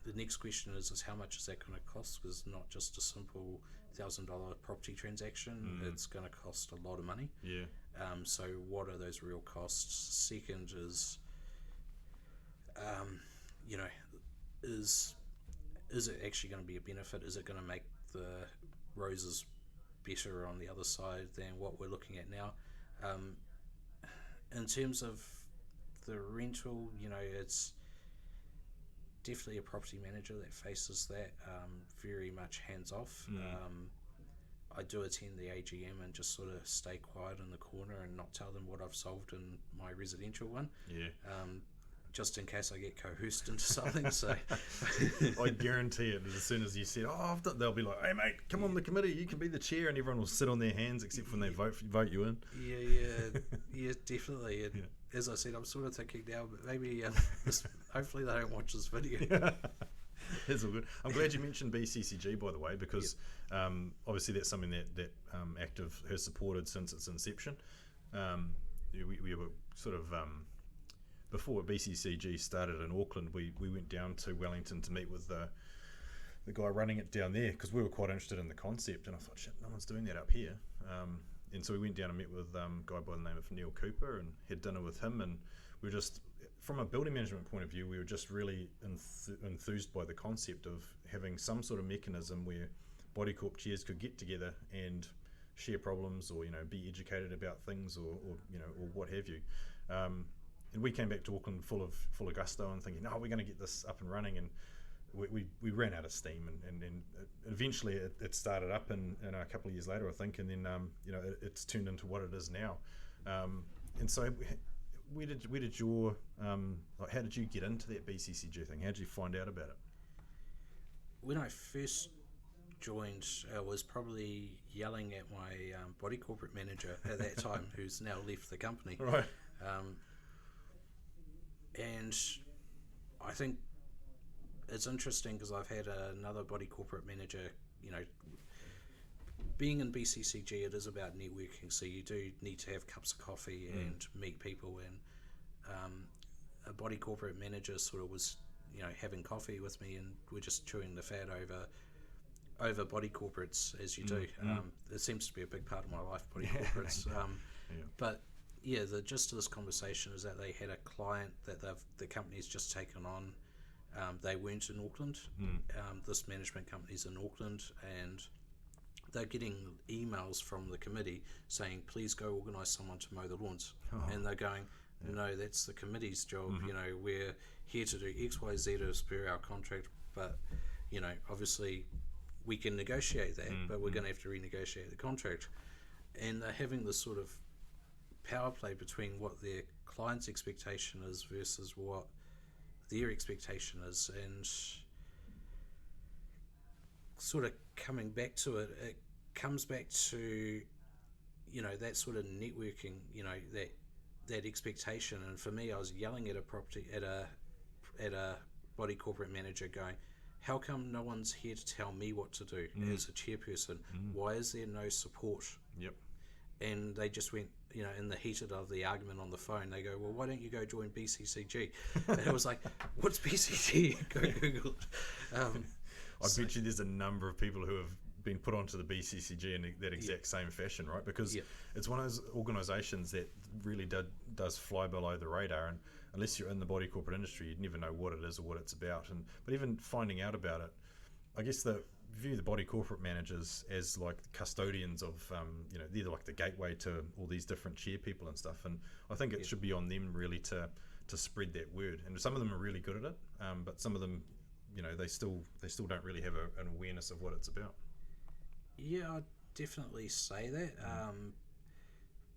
The next question is how much is that going to cost? Because it's not just a simple $1,000 property transaction. It's going to cost a lot of money. So what are those real costs? Second is, is it actually going to be a benefit? Is it going to make the roses better on the other side than what we're looking at now? In terms of the rental, it's definitely a property manager that faces that, very much hands off. I do attend the AGM and just sort of stay quiet in the corner and not tell them what I've solved in my residential one. Just in case I get coerced into something. So I guarantee it, as soon as you said, they'll be like, hey mate, come on the committee, you can be the chair, and everyone will sit on their hands except when they vote you in. Yeah, definitely. And as I said, I'm sort of thinking now, but maybe hopefully they don't watch this video. That's all good. I'm glad you mentioned BCCG, by the way, because obviously that's something that Active has supported since its inception. We were sort of before BCCG started in Auckland, we went down to Wellington to meet with the guy running it down there, because we were quite interested in the concept, and I thought, shit, no one's doing that up here. And so we went down and met with a guy by the name of Neil Cooper and had dinner with him, and we were just, from a building management point of view, we were just really enthused by the concept of having some sort of mechanism where body corp chairs could get together and share problems, or be educated about things, or what have you. And we came back to Auckland full of gusto and thinking, we're going to get this up and running, and we ran out of steam, and eventually it started up, and a couple of years later, I think, and then it's turned into what it is now. And so where did your how did you get into that BCCG thing? How did you find out about it? When I first joined, I was probably yelling at my body corporate manager at that time, who's now left the company. Right. And I think it's interesting because I've had another body corporate manager, being in BCCG, it is about networking, so you do need to have cups of coffee and meet people, and a body corporate manager sort of was, having coffee with me, and we're just chewing the fat over body corporates as you do. It seems to be a big part of my life, body corporates. But yeah, the gist of this conversation is that they had a client that the company's just taken on. They weren't in Auckland. This management company's in Auckland, and they're getting emails from the committee saying, please go organise someone to mow the lawns. And they're going, no, that's the committee's job. You know, we're here to do X, Y, Z to spur our contract, but, you know, obviously we can negotiate that, but we're going to have to renegotiate the contract. And they're having this sort of power play between what their client's expectation is versus what their expectation is. And sort of coming back to it, it comes back to, you know, that sort of networking, you know, that expectation. And for me, I was yelling at a body corporate manager going, how come no one's here to tell me what to do as a chairperson? Why is there no support? And they just went, you know, in the heat of the argument on the phone, they go, well, why don't you go join BCCG? And it was like, what's BCCG? Go Google it. I bet you there's a number of people who have been put onto the BCCG in that exact same fashion, right? Because it's one of those organisations that really does fly below the radar, and unless you're in the body corporate industry, you'd never know what it is or what it's about. But even finding out about it, I guess view the body corporate managers as like custodians of, you know, they're like the gateway to all these different chair people and stuff. And I think it should be on them really to spread that word. And some of them are really good at it, but some of them, you know, they still don't really have an awareness of what it's about. Yeah, I'd definitely say that.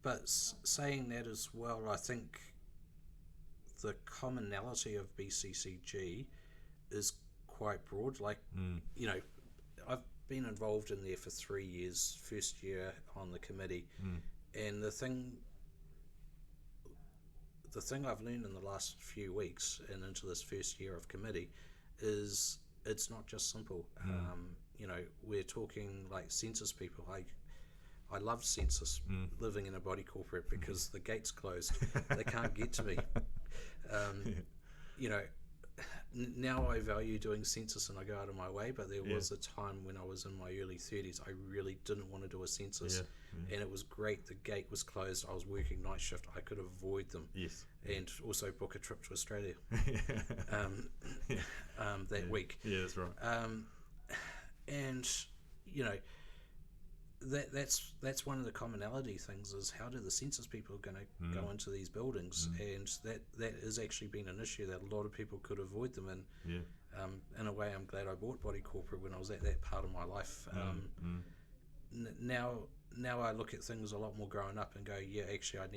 But saying that as well, I think the commonality of BCCG is quite broad. Like, you know, I've been involved in there for 3 years, first year on the committee, and the thing I've learned in the last few weeks and into this first year of committee is it's not just simple. You know, we're talking like census people. I love census living in a body corporate because the gate's closed. They can't get to me. You know, now I value doing census and I go out of my way, but there was a time when I was in my early 30s, I really didn't want to do a census. And it was great. The gate was closed. I was working night shift. I could avoid them. And also book a trip to Australia that week. Yeah, that's right. And, you know, that's one of the commonality things is how do the census people going to go into these buildings, and that has actually been an issue that a lot of people could avoid them. And in a way, I'm glad I bought body corporate when I was at that part of my life. Now I look at things a lot more growing up and go, yeah, actually I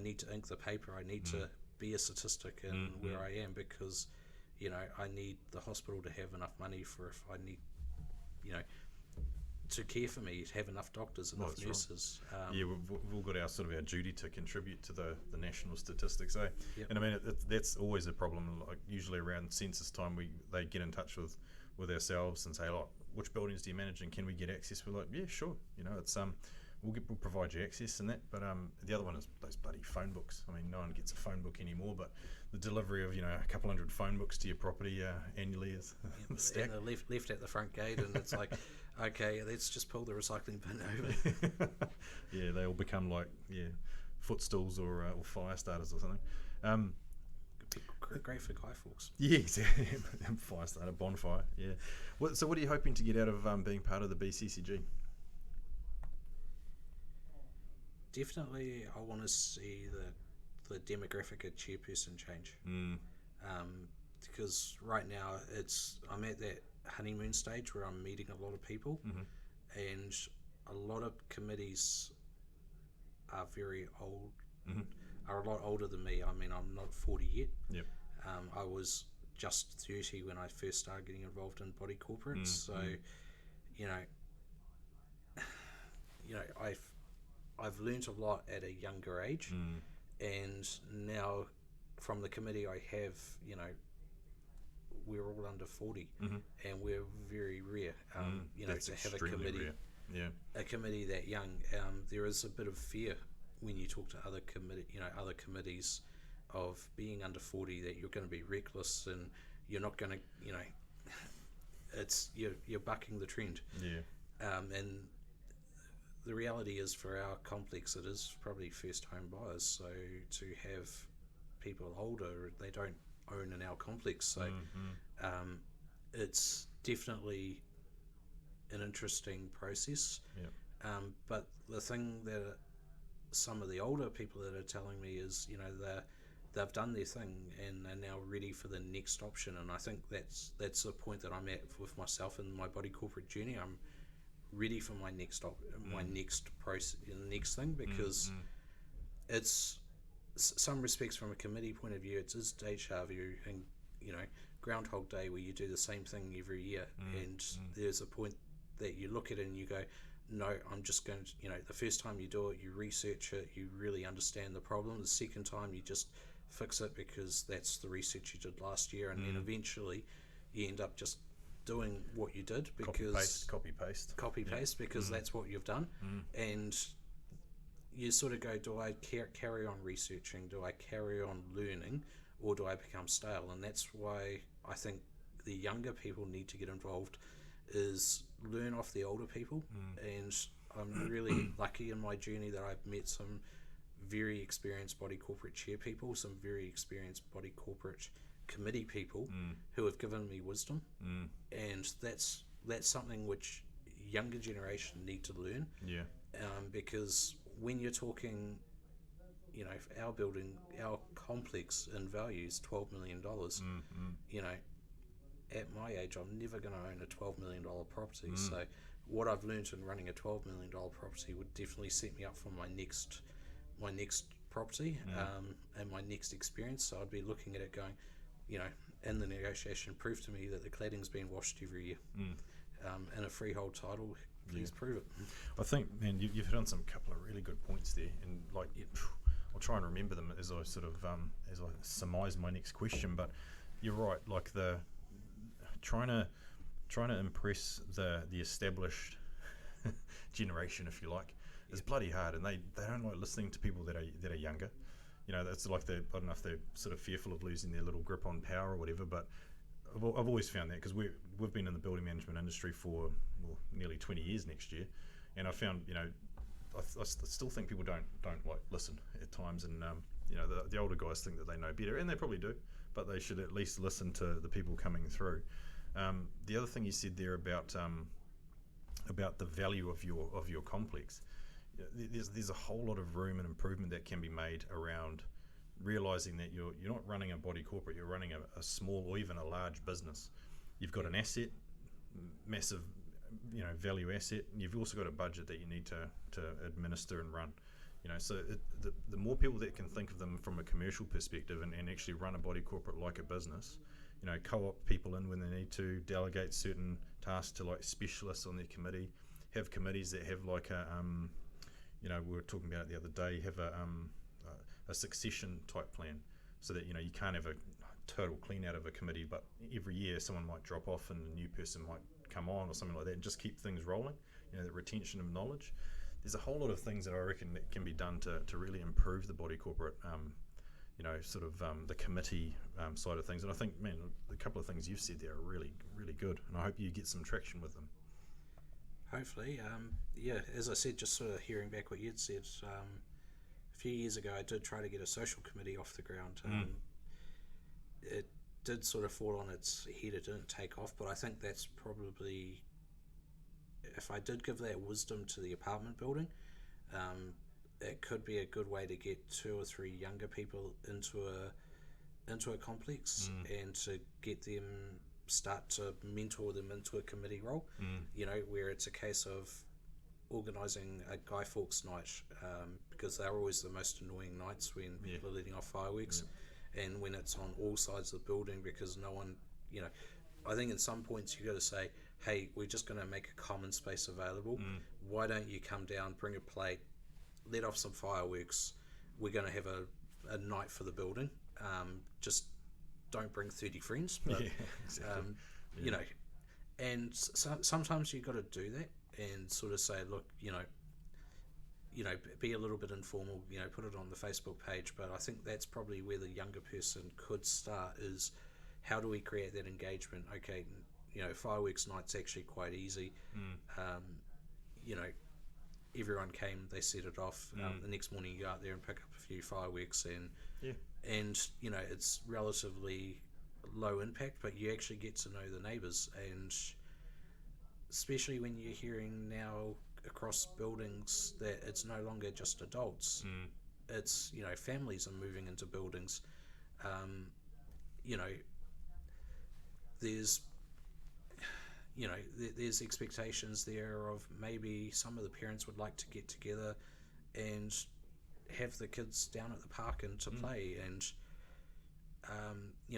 need to ink the paper. I need to be a statistic in where I am, because, you know, I need the hospital to have enough money for if I need, you know, to care for me, have enough doctors, enough nurses. Right. We've all got our duty to contribute to the national statistics, eh? And I mean, that's always a problem. Like usually around census time, they get in touch with ourselves and say, "Look, which buildings do you manage, and can we get access?" We're like, "Yeah, sure." You know, it's we'll provide you access and that. But the other one is those bloody phone books. I mean, no one gets a phone book anymore, but the delivery of, you know, a couple hundred phone books to your property annually is stacked. And they're left at the front gate, and it's like, okay, let's just pull the recycling bin over. Yeah, they all become like footstools or fire starters or something. Great for guy folks. Yeah, exactly. Fire starter, bonfire. Yeah. So what are you hoping to get out of being part of the BCCG? Definitely, I want to see the demographic of chairperson change. Because right now I'm at that honeymoon stage where I'm meeting a lot of people, and a lot of committees are very old, are a lot older than me. I mean, I'm not 40 yet. I was just 30 when I first started getting involved in body corporates. So, you know, I've learnt a lot at a younger age, and now from the committee I have, you know, we're all under 40, and we're very rare, you know, to have a committee, a committee that young. There is a bit of fear when you talk to other committees of being under 40, that you're going to be reckless and you're not going to, you know, it's you're bucking the trend. And the reality is, for our complex, it is probably first home buyers. So to have people older, they don't own in our complex. So it's definitely an interesting process. But the thing that some of the older people that are telling me is, they've done their thing and are now ready for the next option. And I think that's the point that I'm at with myself in my body corporate journey. I'm ready for my next process, the next thing, because it's some respects from a committee point of view, it's deja vu, and Groundhog Day, where you do the same thing every year, and there's a point that you look at it and you go, no, I'm just going to, the first time you do it, you research it, you really understand the problem. The second time, you just fix it because that's the research you did last year, and then eventually you end up just doing what you did because copy paste because that's what you've done. And you sort of go, do I carry on researching, do I carry on learning, or do I become stale? And that's why I think the younger people need to get involved, is learn off the older people. And I'm really lucky in my journey that I've met some very experienced body corporate chair people, some very experienced body corporate committee people who have given me wisdom, and that's something which younger generation need to learn. Because when you're talking, our building, our complex in value is $12 million. At my age, I'm never going to own a $12 million property. So what I've learned in running a $12 million property would definitely set me up for my next property, and my next experience. So I'd be looking at it going, in the negotiation, prove to me that the cladding's been washed every year. And a freehold title, please prove it. I think, man, you've hit on some couple of really good points there, and I'll try and remember them as I sort of as I surmise my next question. But you're right, like the trying to impress the established generation, if you like, is bloody hard, and they don't like listening to people that are younger. That's like I don't know if they're sort of fearful of losing their little grip on power or whatever, but I've always found that, because we've been in the building management industry for nearly 20 years next year, and I found I still think people don't like listen at times, and the older guys think that they know better, and they probably do, but they should at least listen to the people coming through. The other thing you said there about the value of your complex, there's a whole lot of room and improvement that can be made around realizing that you're not running a body corporate, you're running a small or even a large business. You've got an asset, massive value asset, and you've also got a budget that you need to administer and run. So the more people that can think of them from a commercial perspective and actually run a body corporate like a business, co-opt people in when they need to, delegate certain tasks to like specialists on their committee, have committees that have like we were talking about it the other day, have a succession type plan, so that you can't have a total clean out of a committee, but every year someone might drop off and a new person might come on or something like that, and just keep things rolling. The retention of knowledge. There's a whole lot of things that I reckon that can be done to really improve the body corporate, the committee side of things. And I think, man, a couple of things you've said there are really, really good, and I hope you get some traction with them. Hopefully, as I said, just sort of hearing back what you'd said, a few years ago I did try to get a social committee off the ground. It did sort of fall on its head, it didn't take off, but I think that's probably, if I did give that wisdom to the apartment building, it could be a good way to get 2 or 3 younger people into a complex, and to get them, start to mentor them into a committee role, where it's a case of organising a Guy Fawkes night, because they're always the most annoying nights when people are letting off fireworks, and when it's on all sides of the building, because no one, I think at some points you've got to say, hey, we're just going to make a common space available. Why don't you come down, bring a plate, let off some fireworks, we're going to have a night for the building, just don't bring 30 friends, but exactly. And sometimes you've got to do that and sort of say, look, be a little bit informal, put it on the Facebook page. But I think that's probably where the younger person could start, is how do we create that engagement? Okay, fireworks night's actually quite easy. You know, everyone came, they set it off. The next morning you go out there and pick up a few fireworks, and it's relatively low impact, but you actually get to know the neighbours, and especially when you're hearing now across buildings that it's no longer just adults, it's families are moving into buildings. There's there's expectations there of maybe some of the parents would like to get together and have the kids down at the park and to play, and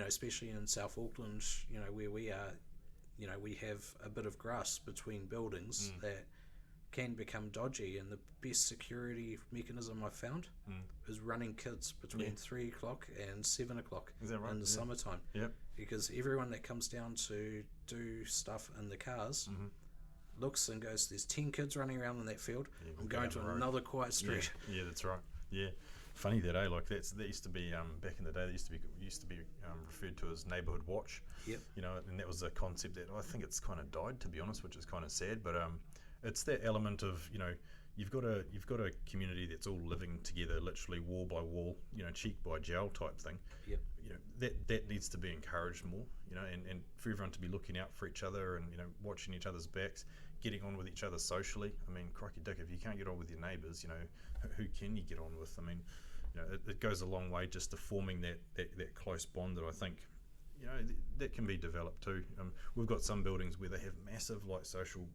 especially in South Auckland, where we are, we have a bit of grass between buildings that can become dodgy, and the best security mechanism I've found is running kids between 3 o'clock and 7 o'clock in the summertime. Yep. Because everyone that comes down to do stuff in the cars looks and goes, there's 10 kids running around in that field, I'm going to another quiet street. Yeah, that's right. Yeah. Funny that, like that used to be back in the day. That used to be referred to as neighbourhood watch. Yep. And that was a concept that I think it's kind of died, to be honest, which is kind of sad. But it's that element of you've got a community that's all living together, literally wall by wall, cheek by jowl type thing. Yep. That needs to be encouraged more. And for everyone to be looking out for each other and watching each other's backs, getting on with each other socially. I mean, crikey dick, if you can't get on with your neighbours, who can you get on with? I mean, it goes a long way just to forming that close bond that I think that can be developed too. We've got some buildings where they have massive social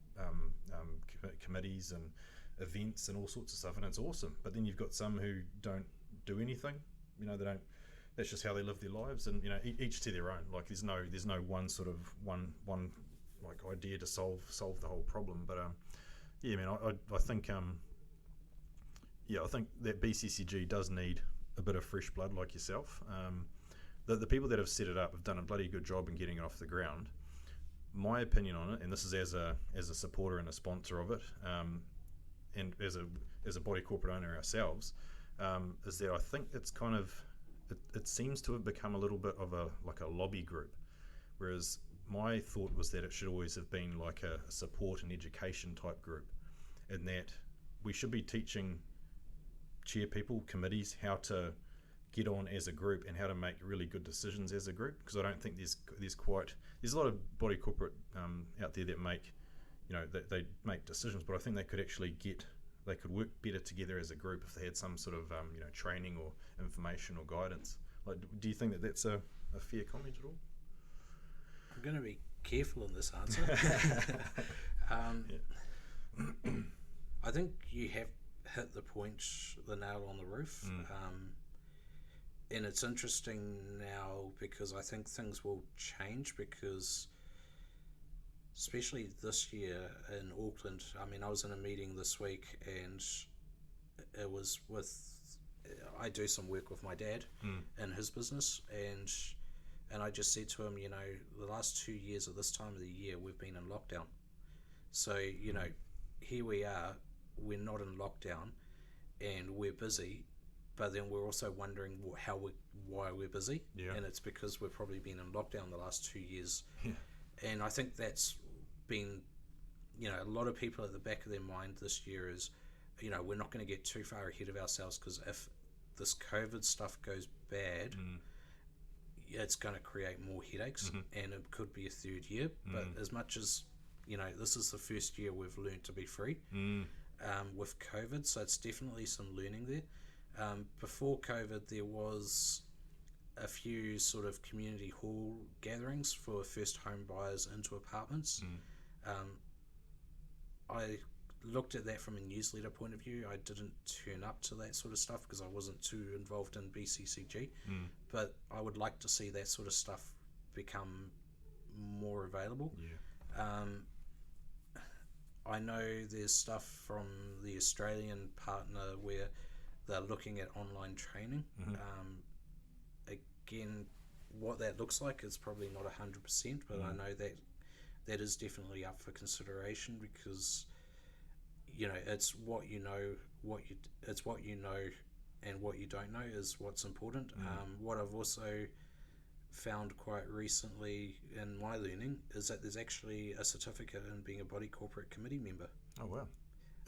committees and events and all sorts of stuff, and it's awesome. But then you've got some who don't do anything. They don't. That's just how they live their lives, and each to their own. Like there's no one sort of one like idea to solve the whole problem. But I think I think that BCCG does need a bit of fresh blood like yourself. The people that have set it up have done a bloody good job in getting it off the ground. My opinion on it, and this is as a supporter and a sponsor of it, and as a body corporate owner ourselves, is that I think it's kind of it seems to have become a little bit of a lobby group, whereas my thought was that it should always have been like a support and education type group, and that we should be teaching chair people, committees, how to get on as a group and how to make really good decisions as a group, because I don't think there's a lot of body corporate out there that make they make decisions, but I think they could actually work better together as a group if they had some sort of training or information or guidance. Like, do you think that that's a fair comment at all? I'm going to be careful in this answer. I think you have hit the nail on the roof. And it's interesting now because I think things will change, because especially this year in Auckland, I was in a meeting this week, and it was I do some work with my dad in his business, and I just said to him, the last 2 years at this time of the year we've been in lockdown. So, here we are, we're not in lockdown and we're busy, but then we're also wondering why we're busy, and it's because we've probably been in lockdown the last 2 years. And I think that's been, a lot of people at the back of their mind this year is, we're not going to get too far ahead of ourselves, because if this COVID stuff goes bad, it's going to create more headaches, and it could be a third year. But as much as, this is the first year we've learned to be free with COVID, so it's definitely some learning there. Before COVID, there was a few sort of community hall gatherings for first home buyers into apartments. I looked at that from a newsletter point of view. I didn't turn up to that sort of stuff because I wasn't too involved in BCCG, but I would like to see that sort of stuff become more available. I know there's stuff from the Australian partner where they're looking at online training. Again, what that looks like is probably not 100%, but I know that is definitely up for consideration, because it's what you know and what you don't know is what's important. What I've also found quite recently in my learning is that there's actually a certificate in being a body corporate committee member. Oh wow!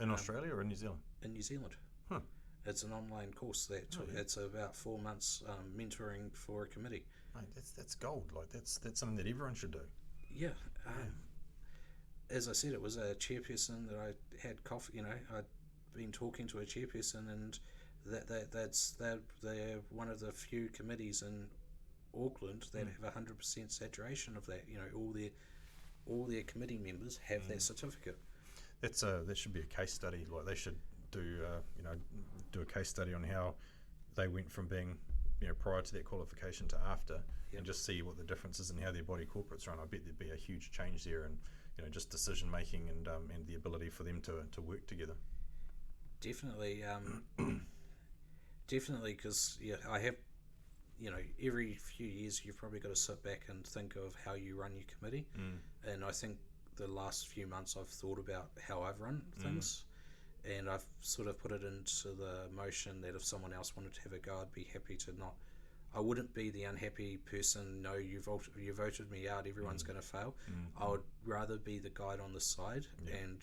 In Australia or in New Zealand? In New Zealand. Huh. It's an online course that it's about 4 months mentoring for a committee. Mate, that's gold. Like that's something that everyone should do. Yeah. As I said, it was a chairperson that I had coffee. You know, I'd been talking to a chairperson, and they're one of the few committees in Auckland that have 100% saturation of that. You know, all their committee members have that certificate. That should be a case study. Like they should do a case study on how they went from being, prior to that qualification to after, and just see what the difference is and how their body corporates run. I bet there'd be a huge change there, and just decision making and the ability for them to work together. Definitely, because I have, every few years you've probably got to sit back and think of how you run your committee, and I think the last few months I've thought about how I've run things. And I've sort of put it into the motion that if someone else wanted to have a go, I'd be happy to not. I wouldn't be the unhappy person. No, you voted me out. Everyone's going to fail. I would rather be the guide on the side, and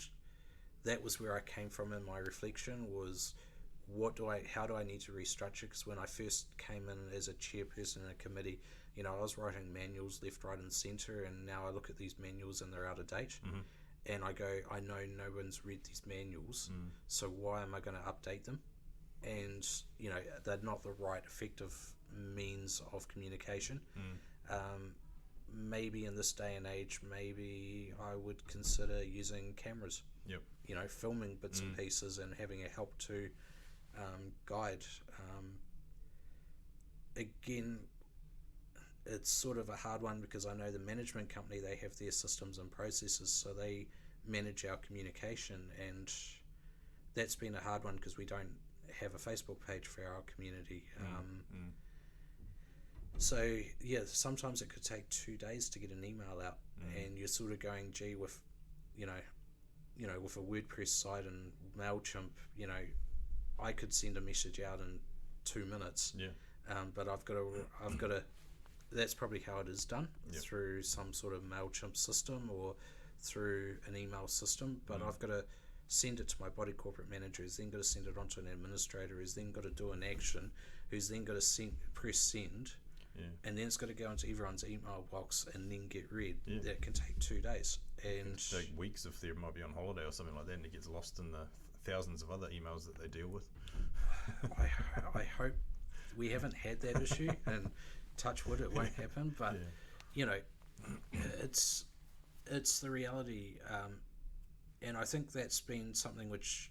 that was where I came from in my reflection. Was how do I need to restructure? Because when I first came in as a chairperson in a committee, I was writing manuals left, right, and centre, and now I look at these manuals and they're out of date. And I go, I know no one's read these manuals, so why am I going to update them? And, they're not the right effective means of communication. Maybe in this day and age, maybe I would consider using cameras, filming bits and pieces and having a help to guide. Again, it's sort of a hard one because I know the management company, they have their systems and processes, so they manage our communication, and that's been a hard one because we don't have a Facebook page for our community. So sometimes it could take 2 days to get an email out, and you're sort of going, gee, with with a WordPress site and MailChimp, I could send a message out in 2 minutes. But I've got to. That's probably how it is done, through some sort of MailChimp system or through an email system. But I've got to send it to my body corporate manager, who's then got to send it on to an administrator, who's then got to do an action, who's then got to press send, and then it's got to go into everyone's email box and then get read. That can take 2 days. And it can take weeks if they might be on holiday or something like that, and it gets lost in the thousands of other emails that they deal with. I hope we haven't had that issue, and touch wood, it won't happen, but it's the reality, and I think that's been something which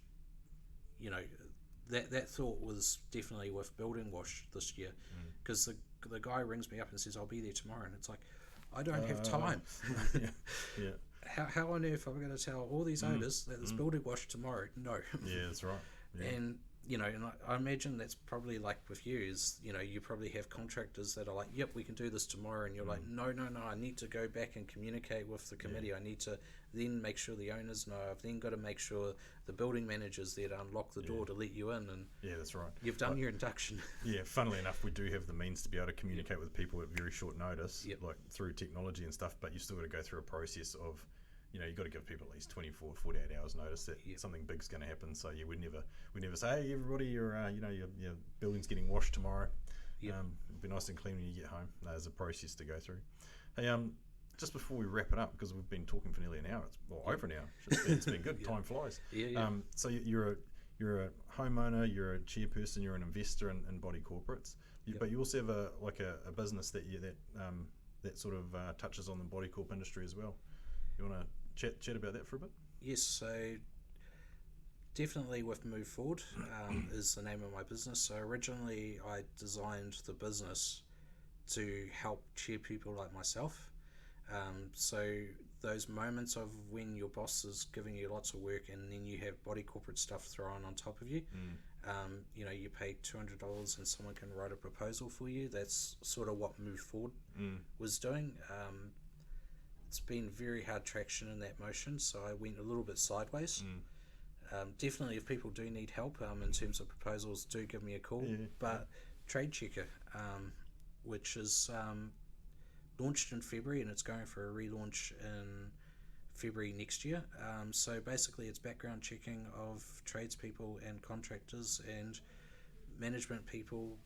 that thought was definitely with Building Wash this year, because the guy rings me up and says, I'll be there tomorrow, and it's like, I don't have time. How on earth am I going to tell all these owners that there's Building Wash tomorrow? No. That's right. And and I imagine that's probably like with you is, you probably have contractors that are like, yep, we can do this tomorrow. And you're like, no, I need to go back and communicate with the committee. I need to then make sure the owners know. I've then got to make sure the building manager's there to unlock the door to let you in. And that's right. You've done your induction. Funnily enough, we do have the means to be able to communicate with people at very short notice, like through technology and stuff, but you still got to go through a process of, you've got to give people at least 24, 48 hours notice that something big's going to happen. So we never say, hey, everybody, your building's getting washed tomorrow. It'll be nice and clean when you get home. No, there's a process to go through. Hey, just before we wrap it up, because we've been talking for nearly an hour, over an hour. It's been good. Time flies. So you're a homeowner, you're a chairperson, you're an investor in body corporates, but you also have a business that sort of touches on the body corp industry as well. You want to chat about that for a bit? Yes, so definitely with Move Forward is the name of my business. So originally I designed the business to help chair people like myself. So those moments of when your boss is giving you lots of work and then you have body corporate stuff thrown on top of you, you pay $200 and someone can write a proposal for you. That's sort of what Move Forward was doing. It's been very hard traction in that motion, so I went a little bit sideways. Definitely, if people do need help in terms of proposals, do give me a call. But Trade Checker, which is launched in February and it's going for a relaunch in February next year. So basically it's background checking of tradespeople and contractors and management people.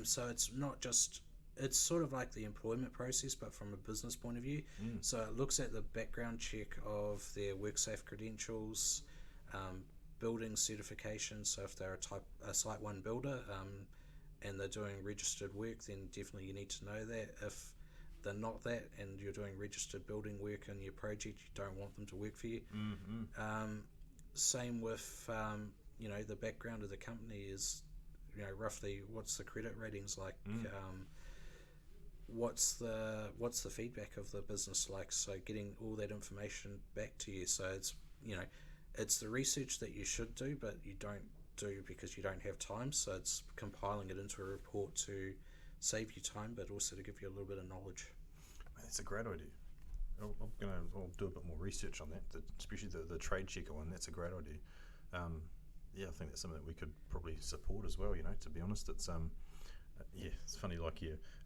So it's not just, it's sort of like the employment process but from a business point of view. So it looks at the background check of their WorkSafe credentials, building certification. So if they're a Site 1 builder and they're doing registered work, then definitely you need to know that. If they're not that and you're doing registered building work in your project, you don't want them to work for you. Same with the background of the company is roughly what's the credit ratings like, what's the feedback of the business like, so getting all that information back to you. So it's it's the research that you should do but you don't do because you don't have time, so it's compiling it into a report to save you time but also to give you a little bit of knowledge. That's a great idea. I'll do a bit more research on that, especially the trade checker one. That's a great idea. I think that's something that we could probably support as well. To be honest, it's it's funny.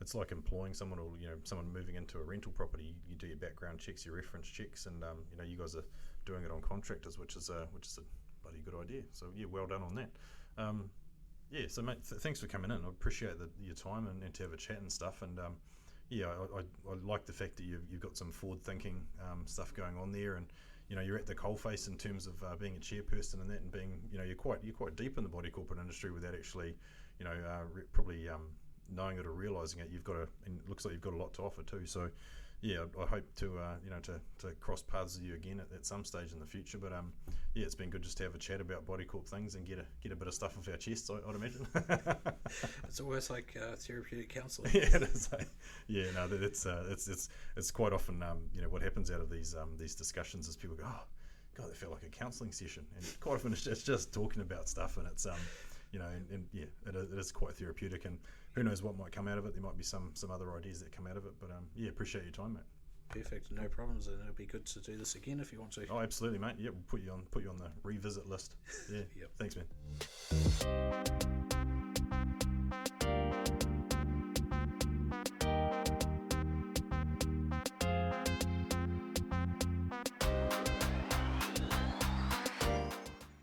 It's like employing someone, or someone moving into a rental property. You do your background checks, your reference checks, and you guys are doing it on contractors, which is a bloody good idea. So well done on that. So mate, thanks for coming in. I appreciate your time and to have a chat and stuff. And I like the fact that you've got some forward thinking stuff going on there, and you're at the coalface in terms of being a chairperson and that, and being you're quite deep in the body corporate industry without actually probably knowing it or realising it. And it looks like you've got a lot to offer too. So I hope to cross paths with you again at some stage in the future. But it's been good just to have a chat about body corp things and get a bit of stuff off our chests, I'd imagine. It's almost like therapeutic counselling. It is. It's quite often what happens out of these discussions is people go, oh God, they feel like a counselling session, and quite often it's just talking about stuff, and it's it is quite therapeutic, and who knows what might come out of it. There might be some other ideas that come out of it, but appreciate your time, mate. Perfect, no problems, and it'll be good to do this again if you want to. Oh, absolutely, mate. We'll put you on the revisit list. Yep. Thanks, man.